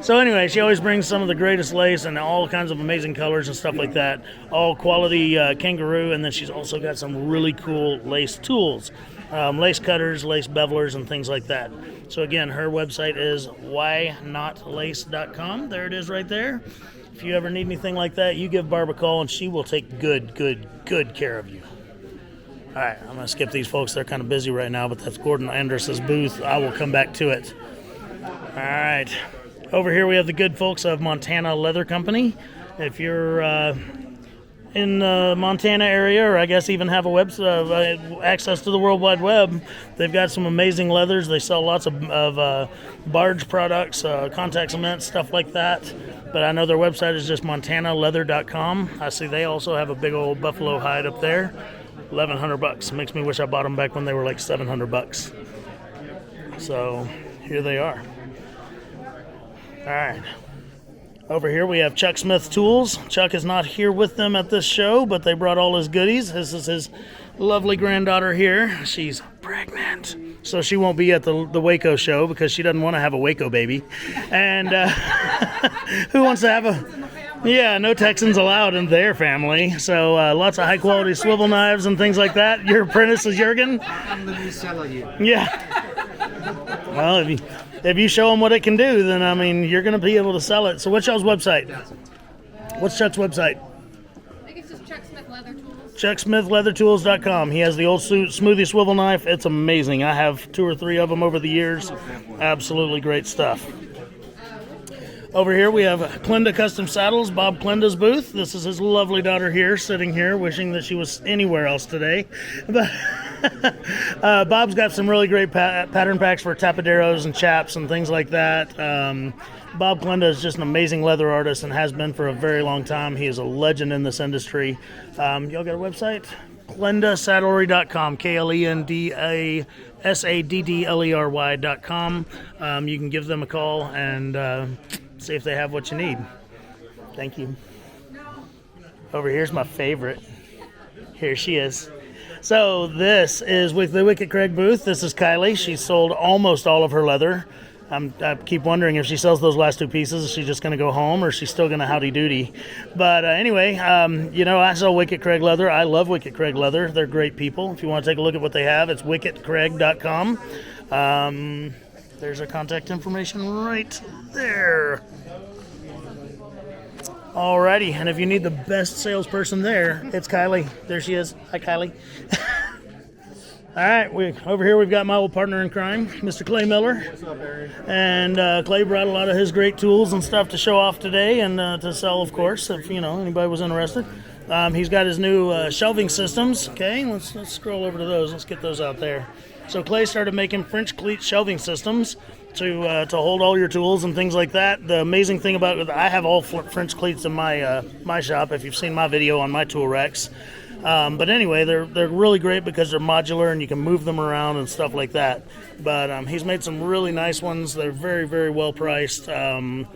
So anyway, she always brings some of the greatest lace and all kinds of amazing colors and stuff like that. All quality kangaroo, and then she's also got some really cool lace tools. Lace cutters, lace bevelers, and things like that. So again, her website is whynotlace.com. There it is right there. If you ever need anything like that, you give Barb a call, and she will take good care of you. All right, I'm going to skip these folks. They're kind of busy right now, but that's Gordon Andrus's booth. I will come back to it. All right. Over here we have the good folks of Montana Leather Company. If you're in the Montana area, or I guess even have a access to the World Wide Web, they've got some amazing leathers. They sell lots of barge products, contact cement, stuff like that. But I know their website is just montanaleather.com. I see they also have a big old buffalo hide up there. $1,100. Makes me wish I bought them back when they were like $700. So here they are. All right. Over here we have Chuck Smith Tools. Chuck is not here with them at this show, but they brought all his goodies. This is his lovely granddaughter here. She's pregnant. So she won't be at the Waco show because she doesn't want to have a Waco baby. And who wants to have a... Yeah, no Texans allowed in their family. So lots of high-quality swivel knives and things like that. Your apprentice is Jurgen? I'm the reseller here. Yeah. Well, if you show them what it can do, then, I mean, you're going to be able to sell it. So what's y'all's website? What's Chuck's website? I think it's just Chuck Smith Leather Tools. ChuckSmithLeatherTools.com. He has the old smoothie swivel knife. It's amazing. I have 2 or 3 of them over the years. Absolutely great stuff. Over here we have Klenda Custom Saddles, Bob Klenda's booth. This is his lovely daughter here, sitting here, wishing that she was anywhere else today. But Bob's got some really great pattern packs for tapaderos and chaps and things like that. Bob Klenda is just an amazing leather artist and has been for a very long time. He is a legend in this industry. Y'all got a website? KlendaSaddlery.com, KlendaSaddlery.com. You can give them a call and see if they have what you need. Thank you. Over here's my favorite. Here she is. So this is with the Wicked Craig booth. This is Kylie. She sold almost all of her leather. I keep wondering if she sells those last 2 pieces, is she just going to go home or is she still going to howdy doody? But anyway, I sell Wicked Craig leather. I love Wicked Craig leather. They're great people. If you want to take a look at what they have, it's wickedcraig.com. There's our contact information right there. Alrighty, and if you need the best salesperson there, it's Kylie. There she is. Hi, Kylie. All right, over here we've got my old partner in crime, Mr. Clay Miller. What's up, Aaron? And Clay brought a lot of his great tools and stuff to show off today and to sell, of course, if anybody was interested. He's got his new shelving systems. Okay, let's scroll over to those. Let's get those out there. So Clay started making French cleat shelving systems to hold all your tools and things like that. The amazing thing about it, I have all French cleats in my shop. If you've seen my video on my tool racks. But anyway, they're really great because they're modular and you can move them around and stuff like that. But he's made some really nice ones. They're very, very well priced. I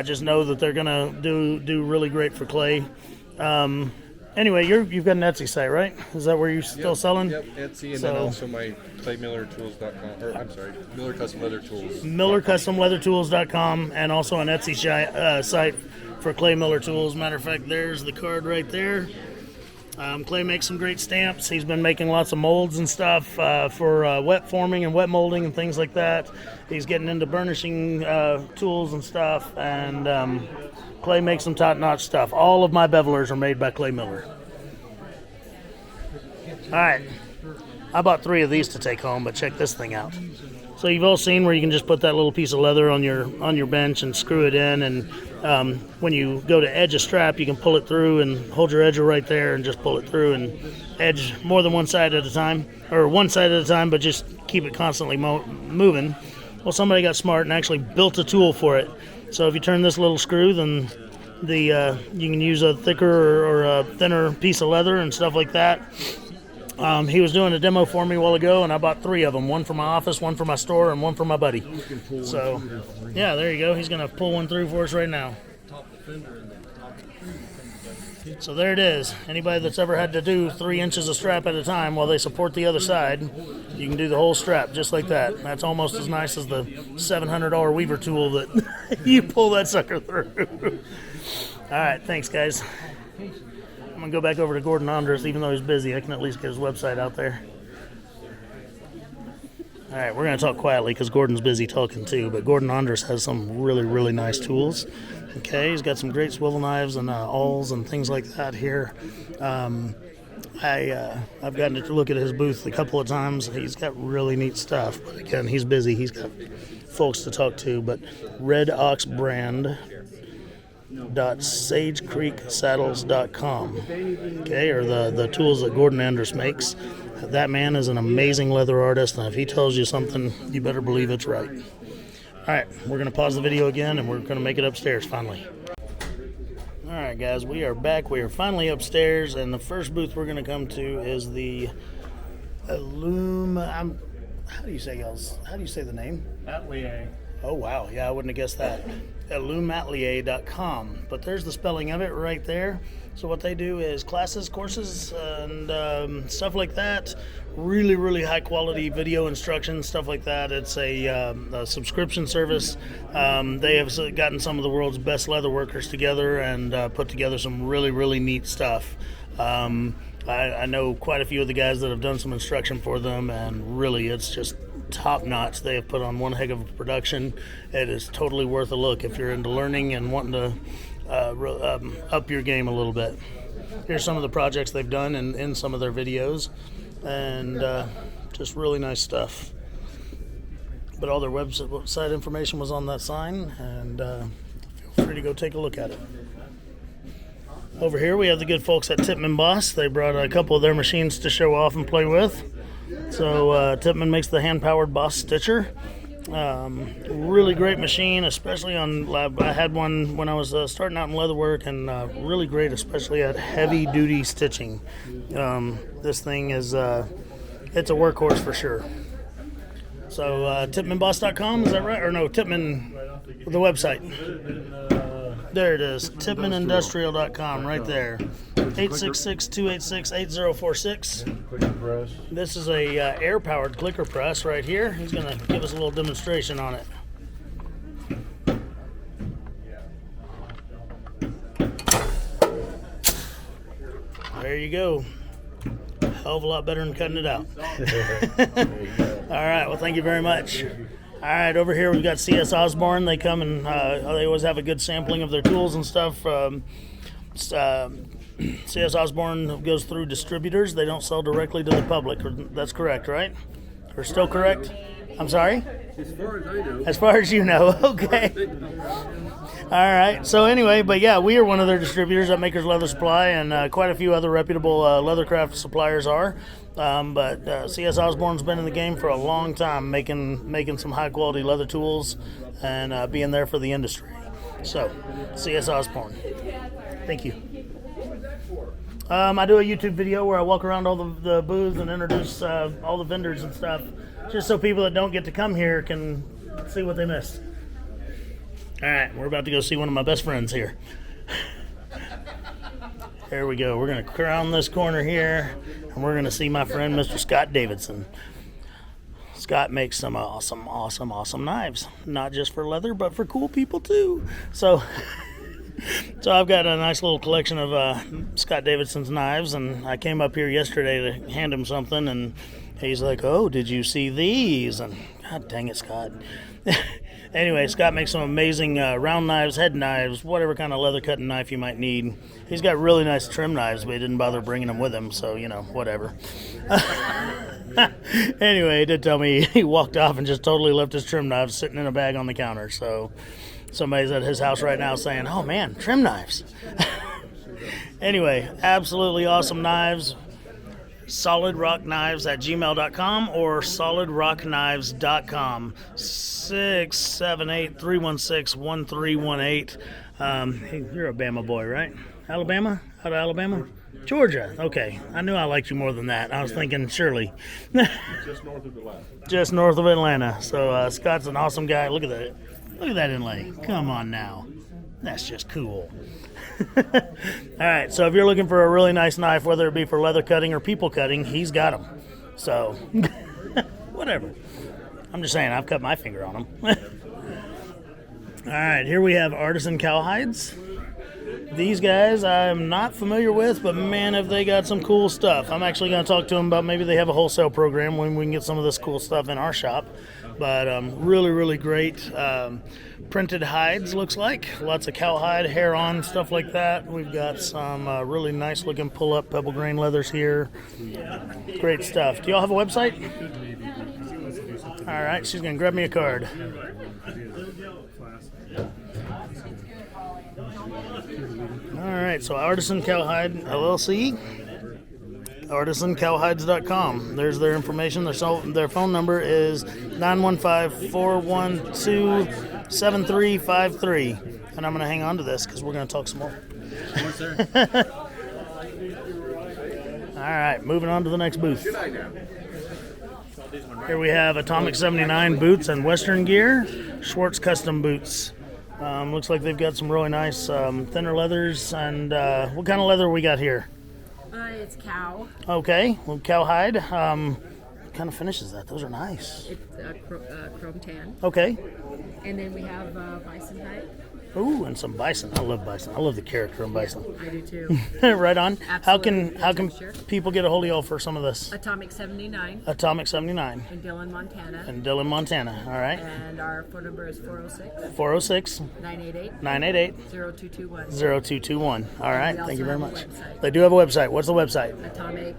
just know that they're gonna do really great for Clay. Anyway, you've got an Etsy site, right? Is that where you're still selling? Yep, Etsy, and then also my ClayMillerTools.com, or I'm sorry, Miller Custom Leather Tools. MillerCustomLeatherTools.com, and also an Etsy site for Clay Miller Tools. Matter of fact, there's the card right there. Clay makes some great stamps. He's been making lots of molds and stuff for wet forming and wet molding and things like that. He's getting into burnishing tools and stuff, and Clay makes some top-notch stuff. All of my bevelers are made by Clay Miller. All right, I bought 3 of these to take home, but check this thing out. So you've all seen where you can just put that little piece of leather on your bench and screw it in, and when you go to edge a strap, you can pull it through and hold your edger right there and just pull it through and edge more than one side at a time, or one side at a time, but just keep it constantly moving. Well, somebody got smart and actually built a tool for it. So if you turn this little screw, then you can use a thicker or a thinner piece of leather and stuff like that. He was doing a demo for me a while ago, and I bought 3 of them. One for my office, one for my store, and one for my buddy. So, yeah, there you go. He's going to pull one through for us right now. So there it is. Anybody that's ever had to do 3 inches of strap at a time while they support the other side, you can do the whole strap just like that. That's almost as nice as the $700 weaver tool that you pull that sucker through. All right, thanks, guys. I'm going to go back over to Gordon Andres. Even though he's busy, I can at least get his website out there. All right, we're going to talk quietly because Gordon's busy talking too, but Gordon Andres has some really, really nice tools. Okay, he's got some great swivel knives and awls and things like that here. I've gotten to look at his booth a couple of times. He's got really neat stuff, but again, he's busy. He's got folks to talk to, but redoxbrand.sagecreeksaddles.com, okay, or the tools that Gordon Andres makes. That man is an amazing leather artist, and if he tells you something, you better believe it's right. All right, we're going to pause the video again, and we're going to make it upstairs finally. All right, guys, we are back. We are finally upstairs, and the first booth we're going to come to is the how do you say the name? Atelier. Oh, wow. Yeah, I wouldn't have guessed that. Illumatelier.com. But there's the spelling of it right there. So what they do is classes, courses, and stuff like that. Really, really high quality video instruction, stuff like that. It's a subscription service. They have gotten some of the world's best leather workers together and put together some really, really neat stuff. I know quite a few of the guys that have done some instruction for them, and really it's just top notch. They have put on one heck of a production. It is totally worth a look if you're into learning and wanting to up your game a little bit. Here's some of the projects they've done in some of their videos, and just really nice stuff. But all their website information was on that sign, and feel free to go take a look at it. Over here we have the good folks at Tippmann Boss. They brought a couple of their machines to show off and play with. So Tippmann makes the hand-powered Boss Stitcher. Really great machine, especially on lab. I had one when I was starting out in leatherwork, and really great, especially at heavy-duty stitching. This thing is it's a workhorse for sure. So TippmannBoss.com, is that right? Or no, Tippmann, the website. There it is, TippmannIndustrial.com, right there. 866-286-8046. This is a air-powered clicker press right here. He's going to give us a little demonstration on it. There you go. Hell of a lot better than cutting it out. All right, well, thank you very much. All right, over here we've got CS Osborne. They come and they always have a good sampling of their tools and stuff. CS Osborne goes through distributors. They don't sell directly to the public. That's correct, right? Or still correct? I'm sorry? As far as I know. As far as you know, okay. All right, so anyway, but yeah, we are one of their distributors at Maker's Leather Supply, and quite a few other reputable leathercraft suppliers are. But CS Osborne's been in the game for a long time, making some high quality leather tools and being there for the industry. So, CS Osborne. Thank you. I do a YouTube video where I walk around all the booths and introduce all the vendors and stuff, just so people that don't get to come here can see what they missed. All right, we're about to go see one of my best friends here. There we go. We're going to crown this corner here, and we're going to see my friend, Mr. Scott Davidson. Scott makes some awesome knives, not just for leather, but for cool people too. So I've got a nice little collection of Scott Davidson's knives, and I came up here yesterday to hand him something, and he's like, "Oh, did you see these?" And God dang it, Scott. Anyway, Scott makes some amazing round knives, head knives, whatever kind of leather cutting knife you might need. He's got really nice trim knives, but he didn't bother bringing them with him, so, whatever. Anyway, he did tell me he walked off and just totally left his trim knives sitting in a bag on the counter. So somebody's at his house right now saying, "Oh man, trim knives." Anyway, absolutely awesome knives. solidrockknives@gmail.com or solidrockknives.com. 678-316-1318. Hey, you're a Bama boy, right? Alabama? Out of Alabama? Georgia. Okay. I knew I liked you more than that. I was thinking Shirley. Just north of Atlanta. Just north of Atlanta. So Scott's an awesome guy. Look at that. Look at that inlay. Come on now. That's just cool. All right, so if you're looking for a really nice knife, whether it be for leather cutting or people cutting, he's got them. So, whatever. I'm just saying, I've cut my finger on them. All right, here we have Artisan Cowhides. These guys I'm not familiar with, but man, have they got some cool stuff. I'm actually going to talk to them about maybe they have a wholesale program when we can get some of this cool stuff in our shop. But really, really great printed hides, looks like. Lots of cowhide, hair on, stuff like that. We've got some really nice looking pull-up pebble grain leathers here. Great stuff. Do y'all have a website? All right, she's going to grab me a card. All right, so Artisan Cowhide LLC, artisancowhides.com. There's their information. Their phone number is 915-412-7353. And I'm going to hang on to this because we're going to talk some more. Yes, sir. All right, moving on to the next booth. Here we have Atomic 79 boots and Western gear, Schwartz custom boots. Looks like they've got some really nice thinner leathers. And what kind of leather we got here? It's cow. Okay, well, cowhide. What kind of finish is that? Those are nice. It's chrome tan. Okay. And then we have bison hide. Ooh, and some bison. I love bison. I love the character of bison. I do too. Right on. Absolutely. How can Sure. people get a hold of y'all for some of this? Atomic 79 Atomic 79 in Dillon, Montana. in Dillon, Montana. All right. And our phone number is 406 406 988 988 0221. 0221. All right. We Thank you also very have a much. website. They do have a website. What's the website? Atomic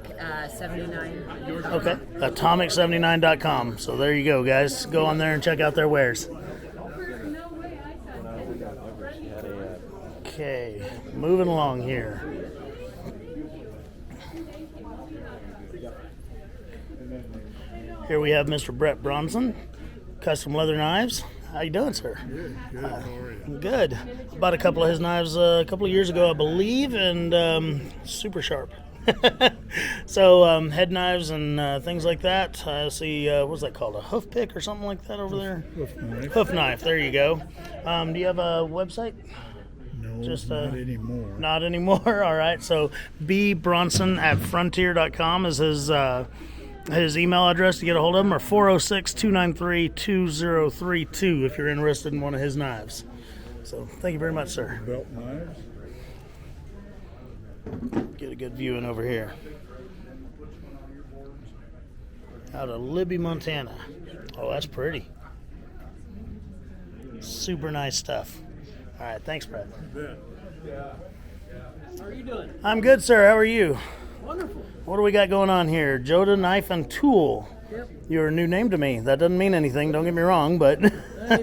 79. Okay. Atomic79.com. So there you go, guys. Go on there and check out their wares. Okay, moving along here. Here we have Mr. Brett Bronson, Custom Leather Knives. How you doing, sir? Good. How are you? Good. I bought a couple of his knives a couple of years ago, I believe, and super sharp. So head knives and things like that. I see, what's that called? A hoof pick or something like that over there? Hoof knife. Hoof knife. There you go. Do you have a website? No, Just, not anymore. Not anymore. All right. So bbronson@frontier.com is his email address to get a hold of him, or 406-293-2032 if you're interested in one of his knives. So thank you very much, sir. Belt knives. Get a good view in over here. Out of Libby, Montana. Oh, that's pretty. Super nice stuff. All right, thanks, Brad. How are you doing? I'm good, sir. How are you? Wonderful. What do we got going on here? Joda Knife and Tool. Yep. You're a new name to me. That doesn't mean anything. Don't get me wrong, but You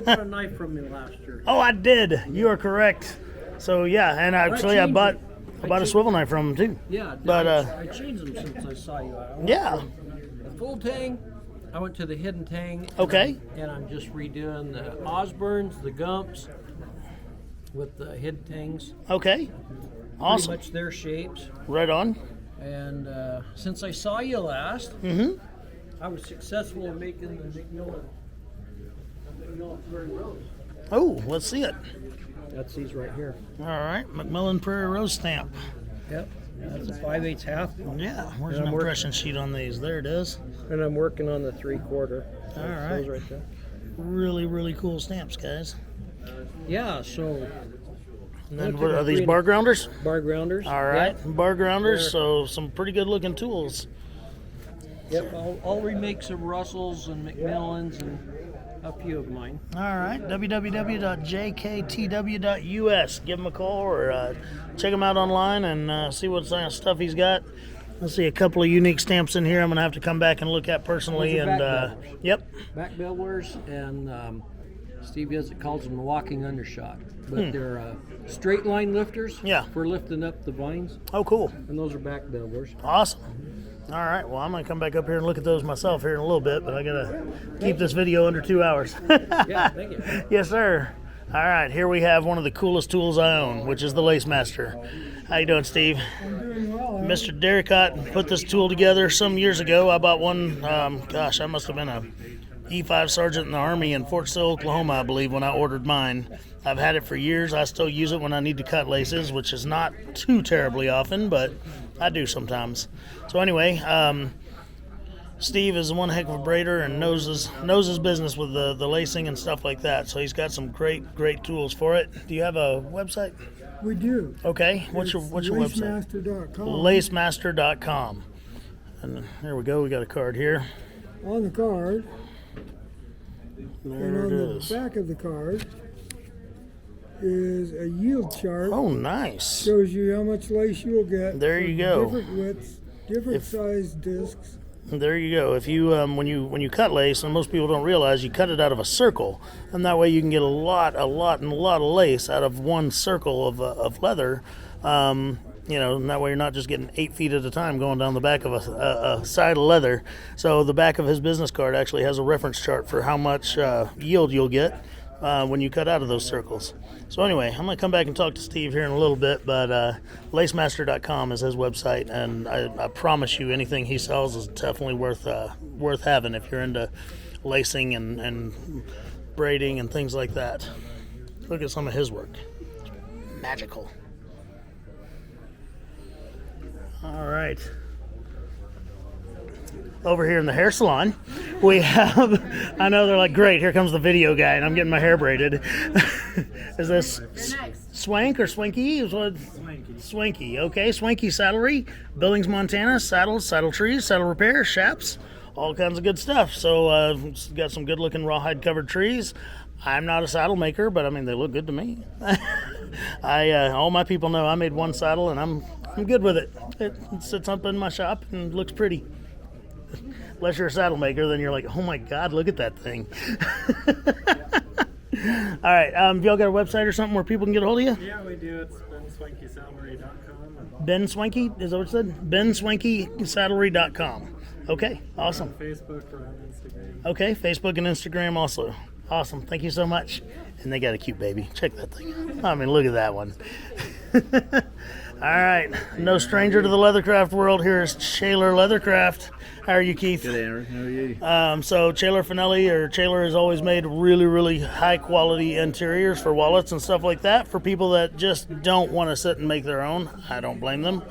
bought a knife from me last year. oh, I did. You are correct. So yeah, and actually I bought a swivel knife from him too. Yeah, But I changed them since I saw you. I went yeah. from the full tang. I went to the hidden tang. Okay. And I'm just redoing the Osbornes, the Gumps, with the hidden tangs. Okay. Awesome. Pretty much their shapes. Right on. And since I saw you last, I was successful in making the McMillan Prairie Rose. Oh, let's see it. That's these right here. All right, McMillan Prairie Rose stamp. Yep. That's a 5/8 half. Yeah, where's And an I'm impression sheet on these? There it is. And I'm working on the 3/4. All right. Those right there. Really, really cool stamps, guys. Yeah, so And then what are these, bar grounders? bar grounders. All right, Yep. bar grounders. They're- So some pretty good looking tools. Yep, I'll remake some Russells and McMillans and a few of mine. All right, www.jktw.us. Give him a call or check him out online and see what stuff he's got. Let's see a couple of unique stamps in here. I'm gonna have to come back and look at personally. Those are And back yep, Back bellers, and Steve Izett calls them the walking undershot. But they're straight line lifters Yeah. for lifting up the vines, oh cool, and those are back bellers. awesome. All right, well I'm gonna come back up here and look at those myself here in a little bit, but I gotta keep this video under 2 hours. Yeah, thank you. Yes, sir. All right, here we have one of the coolest tools I own, which is the Lace Master. How you doing, Steve? I'm doing well. Mr. Derricott put this tool together some years ago. I bought one, I must have been a E5 sergeant in the Army in Fort Sill, Oklahoma, I believe, when I ordered mine. I've had it for years. I still use it when I need to cut laces, which is not too terribly often, but I do sometimes. So anyway, Steve is one heck of a braider and knows his business with the lacing and stuff like that. So he's got some great tools for it. Do you have a website? We do. Okay. What's your website? Lacemaster.com. Lacemaster.com. And there we go. We got a card here. On the card, There and it on the is. back of the card is a yield chart. Oh, nice. Shows you how much lace you'll get. There you from go. Different widths, different size discs. There you go. If you when you cut lace, and most people don't realize, you cut it out of a circle, and that way you can get a lot of lace out of one circle of leather. You know, and that way you're not just getting 8 feet at a time going down the back of a side of leather. So the back of his business card actually has a reference chart for how much yield you'll get when you cut out of those circles. So anyway, I'm going to come back and talk to Steve here in a little bit, but lacemaster.com is his website, and I promise you anything he sells is definitely worth having if you're into lacing and braiding and things like that. Look at some of his work. Magical. All right. Over here in the hair salon, we have, I know they're like, great, here comes the video guy, and I'm getting my hair braided. Is this Swank or Swanky? Swanky, okay. Swanky Saddlery, Billings, Montana, saddles, saddle trees, saddle repair, shaps, all kinds of good stuff. So, got some good looking rawhide covered trees. I'm not a saddle maker, but I mean, they look good to me. All my people know I made one saddle, and I'm good with it. It sits up in my shop and looks pretty. Unless you're a saddle maker, then you're like, oh my God, look at that thing. All right, have y'all got a website or something where people can get a hold of you? Yeah, we do. It's benswankysaddlery.com. Ben Swanky, is that what it said? benswankysaddlery.com. Okay, awesome. Facebook or on Instagram. Okay, Facebook and Instagram also. Awesome, thank you so much. And they got a cute baby. Check that thing out. I mean, look at that one. All right, no stranger to the leathercraft world. Here is Shaler Leathercraft. How are you, Keith? Good, Aaron. How are you? So Shaler Finelli, or Shaler, has always made really, really high quality interiors for wallets and stuff like that for people that just don't want to sit and make their own. I don't blame them.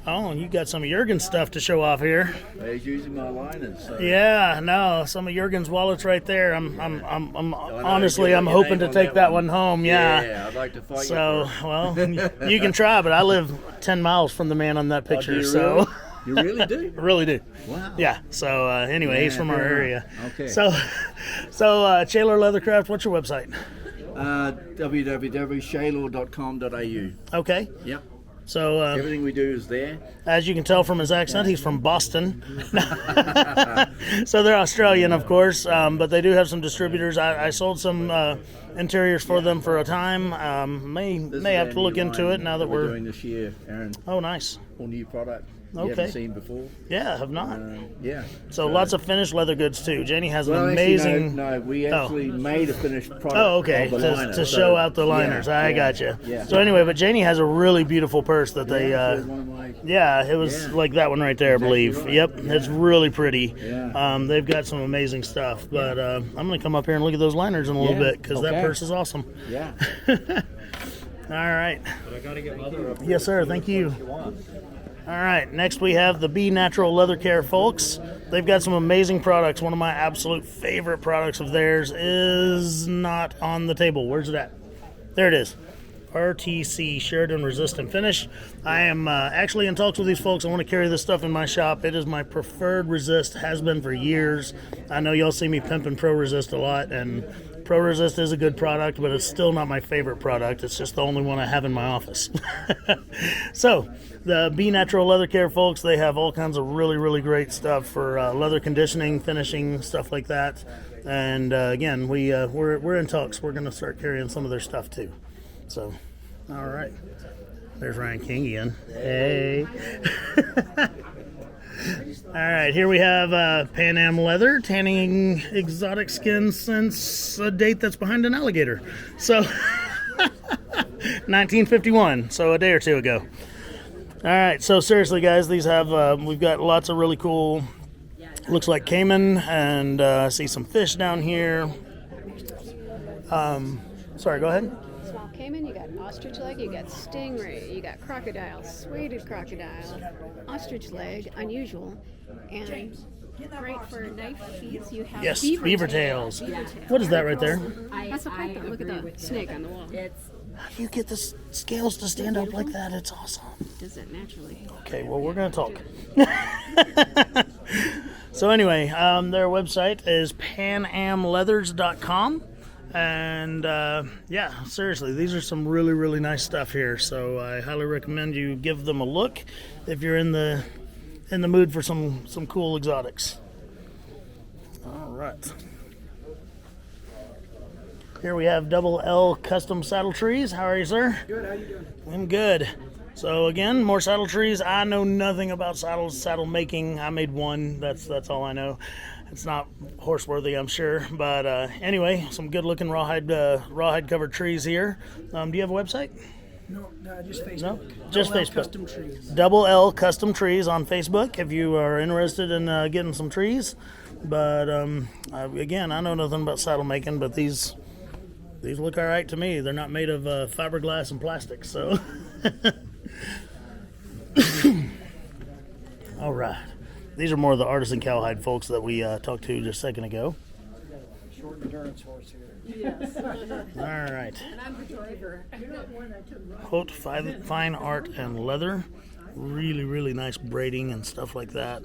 Oh, you got some of Jurgen's stuff to show off here. He's using my liners. So. Yeah, no, some of Jurgen's wallets right there. I'm honestly, I'm hoping to take that one home. Yeah. Yeah, I'd like to fight you. So, well, you can try, but I live 10 miles from the man on that picture. Do you so. really? You really do? Really do. Wow. Yeah. So anyway, he's from our area. Okay. So Shaler Leathercraft, what's your website? www.shaler.com.au. Okay. Yep. So everything we do is there. As you can tell from his accent, he's from Boston. So they're Australian, of course, but they do have some distributors. I sold some interiors for them for a time. May have to look into it now that we're doing this year, Aaron. Oh, nice. All new product. You Okay. haven't seen before. Yeah, I have not. Yeah. So lots of finished leather goods too. Jenny has an Well, amazing. Actually, no, we actually made a finished product. Oh, okay. Of the liner, To so- show out the liners. Yeah, I yeah, gotcha. Yeah. So anyway, but Janie has a really beautiful purse that they. it was one of my- Yeah, it was like that one right there, I believe. right. Yep, it's really pretty. Yeah. They've got some amazing stuff. But I'm going to come up here and look at those liners in a little Yeah, bit because that okay. purse is awesome. Yeah. All right. But I got to get leather up. Yes, sir. Thank you. All right, next we have the Be Natural Leather Care folks. They've got some amazing products. One of my absolute favorite products of theirs is not on the table. Where's it at? There it is. RTC, Sheridan Resistant Finish. I am actually in talks with these folks. I want to carry this stuff in my shop. It is my preferred resist, has been for years. I know y'all see me pimping Pro Resist a lot, and Pro Resist is a good product, but it's still not my favorite product. It's just the only one I have in my office. So, the Be Natural Leather Care folks, they have all kinds of really, really great stuff for leather conditioning, finishing, stuff like that. And again, we're in talks. We're going to start carrying some of their stuff too. So, all right. There's Ryan King again. Hey. All right, here we have Pan Am Leather, tanning exotic skins since a date that's behind an alligator. So, 1951, so a day or two ago. All right, so seriously, guys, these have, we've got lots of really cool, looks like caiman, and I see some fish down here. Sorry, go ahead. Small caiman, you got ostrich leg, you got stingray, you got crocodile, suede crocodile, ostrich leg, unusual, and great for knife feeds. You have Yes, beaver tails. What is that right there? That's a python. Look at the snake on the wall. How do you get the scales to stand up like that? It's awesome. Does it naturally? Okay, well, we're going to talk. So anyway, their website is panamleathers.com. And yeah, seriously, these are some really, really nice stuff here. So I highly recommend you give them a look if you're in the mood for some cool exotics. All right. Here we have Double L Custom Saddle Trees. How are you, sir? Good, how you doing? I'm good. So again, more saddle trees. I know nothing about saddle making. I made one. That's all I know. It's not horse worthy, I'm sure. But anyway, some good looking rawhide covered trees here. Do you have a website? No, just Facebook. No, just Double L Facebook. Custom Trees. Double L Custom Trees on Facebook if you are interested in getting some trees. But again, I know nothing about saddle making, but these These look all right to me. They're not made of fiberglass and plastic, so. All right. These are more of the artisan cowhide folks that we talked to just a second ago. Short endurance horse here. Yes. All right. And I'm the driver. Haute Fine Art and Leather. Really, really nice braiding and stuff like that.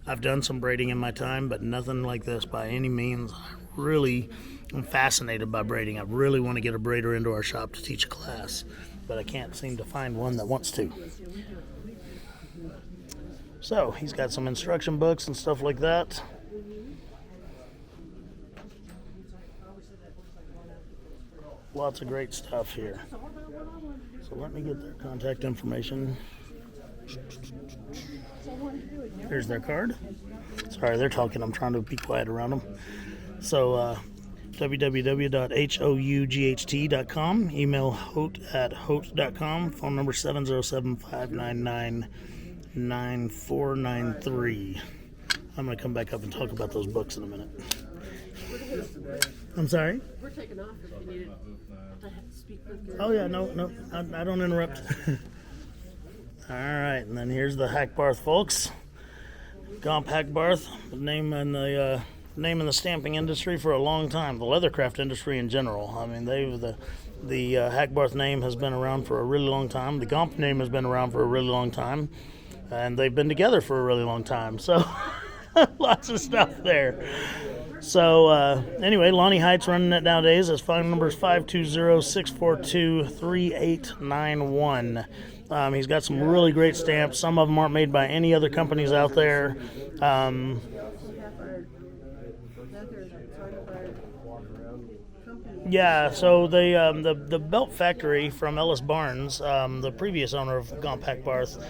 I've done some braiding in my time, but nothing like this by any means. I'm fascinated by braiding. I really want to get a braider into our shop to teach a class, but I can't seem to find one that wants to. So he's got some instruction books and stuff like that. Lots of great stuff here. So let me get their contact information. Here's their card. Sorry, they're talking. I'm trying to be quiet around them. So www.hought.com. Email hote@hote.com. Phone number 707-599-9493. I'm going to come back up and talk about those books in a minute. I'm sorry? We're taking off if you need to speak with your... Oh, yeah, no, I don't interrupt. All right, and then here's the Hackbarth folks. Gomp Hackbarth, the name in the stamping industry for a long time, the leathercraft industry in general. I mean, the Hackbarth name has been around for a really long time. The Gomp name has been around for a really long time, and they've been together for a really long time. So lots of stuff there. So anyway, Lonnie Height's running it nowadays. His phone number is 520-642-3891. He's got some really great stamps. Some of them aren't made by any other companies out there. Yeah, so the belt factory from Ellis Barnes, the previous owner of Gomp Hackbarth,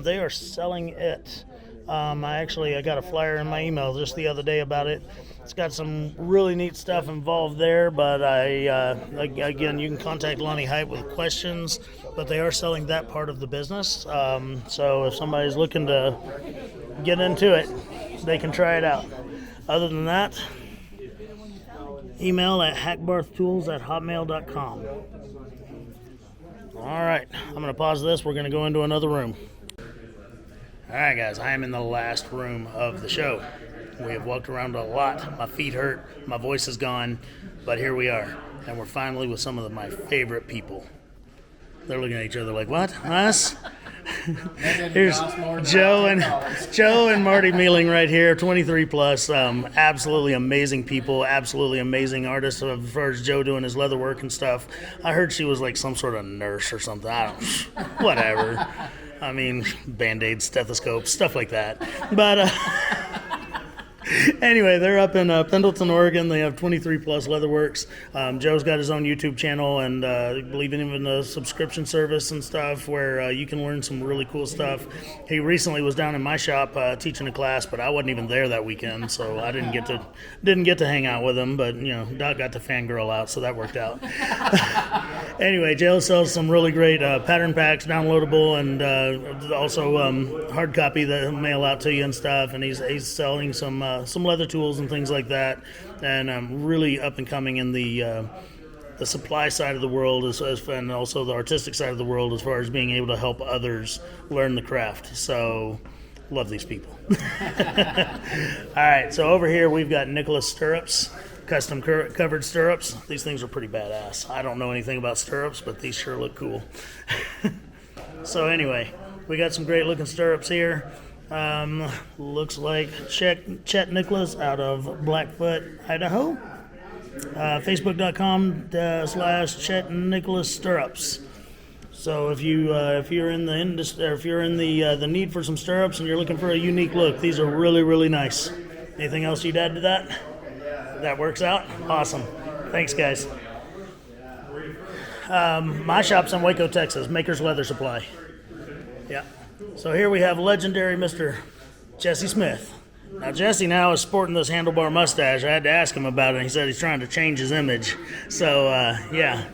they are selling it. I got a flyer in my email just the other day about it. It's got some really neat stuff involved there, but again, you can contact Lonnie Height with questions, but they are selling that part of the business. So if somebody's looking to get into it, they can try it out. Other than that, email at hackbarthtools@hotmail.com. All right, I'm going to pause this. We're going to go into another room. All right, guys, I am in the last room of the show. We have walked around a lot. My feet hurt. My voice is gone. But here we are. And we're finally with some of my favorite people. They're looking at each other like, what? Us? Here's Joe and Marty Mealing right here, 23 plus. Absolutely amazing people. Absolutely amazing artists. As far as Joe doing his leather work and stuff. I heard she was like some sort of nurse or something. Whatever. I mean, Band-Aids, stethoscopes, stuff like that. But anyway, they're up in Pendleton, Oregon. They have 23 plus Leatherworks. Joe's got his own YouTube channel and I believe in even a subscription service and stuff where you can learn some really cool stuff. He recently was down in my shop teaching a class, but I wasn't even there that weekend, so I didn't get to hang out with him. But you know, Doc got to fangirl out, so that worked out. Anyway, Joe sells some really great pattern packs, downloadable, and also hard copy that he'll mail out to you and stuff. And he's selling some leather tools and things like that. And really up and coming in the supply side of the world, and also the artistic side of the world, as far as being able to help others learn the craft. So, love these people. All right, so over here we've got Nicholas Stirrups. Custom covered stirrups. These things are pretty badass. I don't know anything about stirrups, but these sure look cool. So anyway, we got some great looking stirrups here. Looks like Chet Nicholas out of Blackfoot, Idaho. Facebook.com/Chet Nicholas Stirrups. So if you're in the industry, or if you're in the need for some stirrups and you're looking for a unique look, these are really, really nice. Anything else you'd add to that? That works out? Awesome. Thanks, guys. My shop's in Waco, Texas, Maker's Leather Supply. Yeah. So here we have legendary Mr. Jesse Smith. Now, Jesse now is sporting this handlebar mustache. I had to ask him about it. He said he's trying to change his image. So, yeah.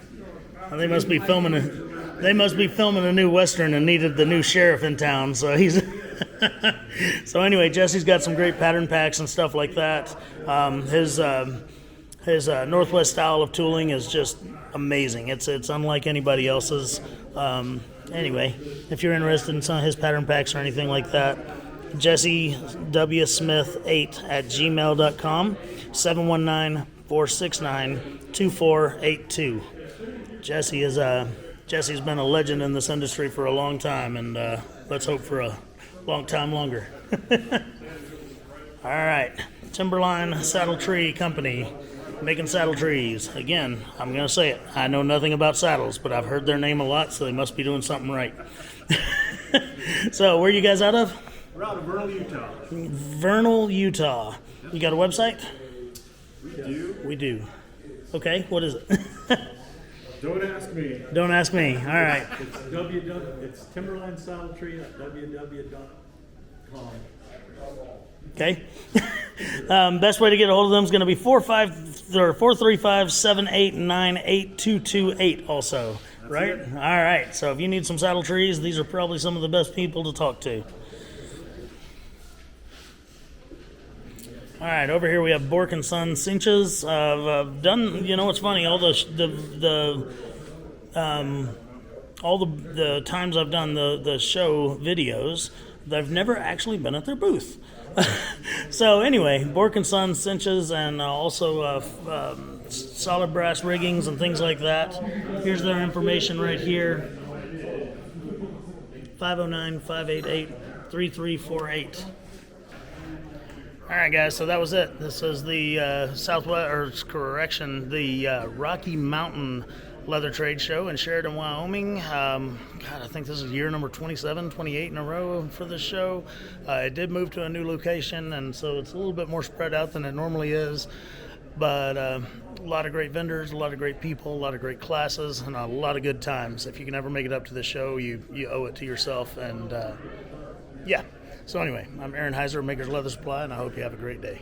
They must be filming a new Western and needed the new sheriff in town. So he's... So anyway, Jesse's got some great pattern packs and stuff like that. His Northwest style of tooling is just amazing. It's unlike anybody else's. Anyway, if you're interested in some of his pattern packs or anything like that, Jesse W. Smith 8 at gmail.com, 719-469-2482. Jesse's been a legend in this industry for a long time, and let's hope for a long time longer. All right, Timberline Saddle Tree Company, making saddle trees. Again, I'm going to say it. I know nothing about saddles, but I've heard their name a lot, so they must be doing something right. So, where are you guys out of? We're out of Vernal, Utah. Vernal, Utah. You got a website? We do. We do. Okay, what is it? Don't ask me. Don't ask me. All right. It's Timberline Saddle Tree at www.com. Okay. Best way to get a hold of them is going to be 435-789-8228 also. Right? All right. So if you need some saddle trees, these are probably some of the best people to talk to. All right, over here we have Bork and Son cinches. I've done, it's funny, all the times I've done the show videos, I've never actually been at their booth. So anyway, Bork and Son cinches, and also solid brass riggings and things like that. Here's their information right here. 509-588-3348. All right, guys, so that was it. This is the the Rocky Mountain Leather Trade Show in Sheridan, Wyoming. God, I think this is year number 27, 28 in a row for this show. It did move to a new location, and so it's a little bit more spread out than it normally is. But a lot of great vendors, a lot of great people, a lot of great classes, and a lot of good times. If you can ever make it up to the show, you owe it to yourself. And yeah. So anyway, I'm Aaron Heiser, Maker's Leather Supply, and I hope you have a great day.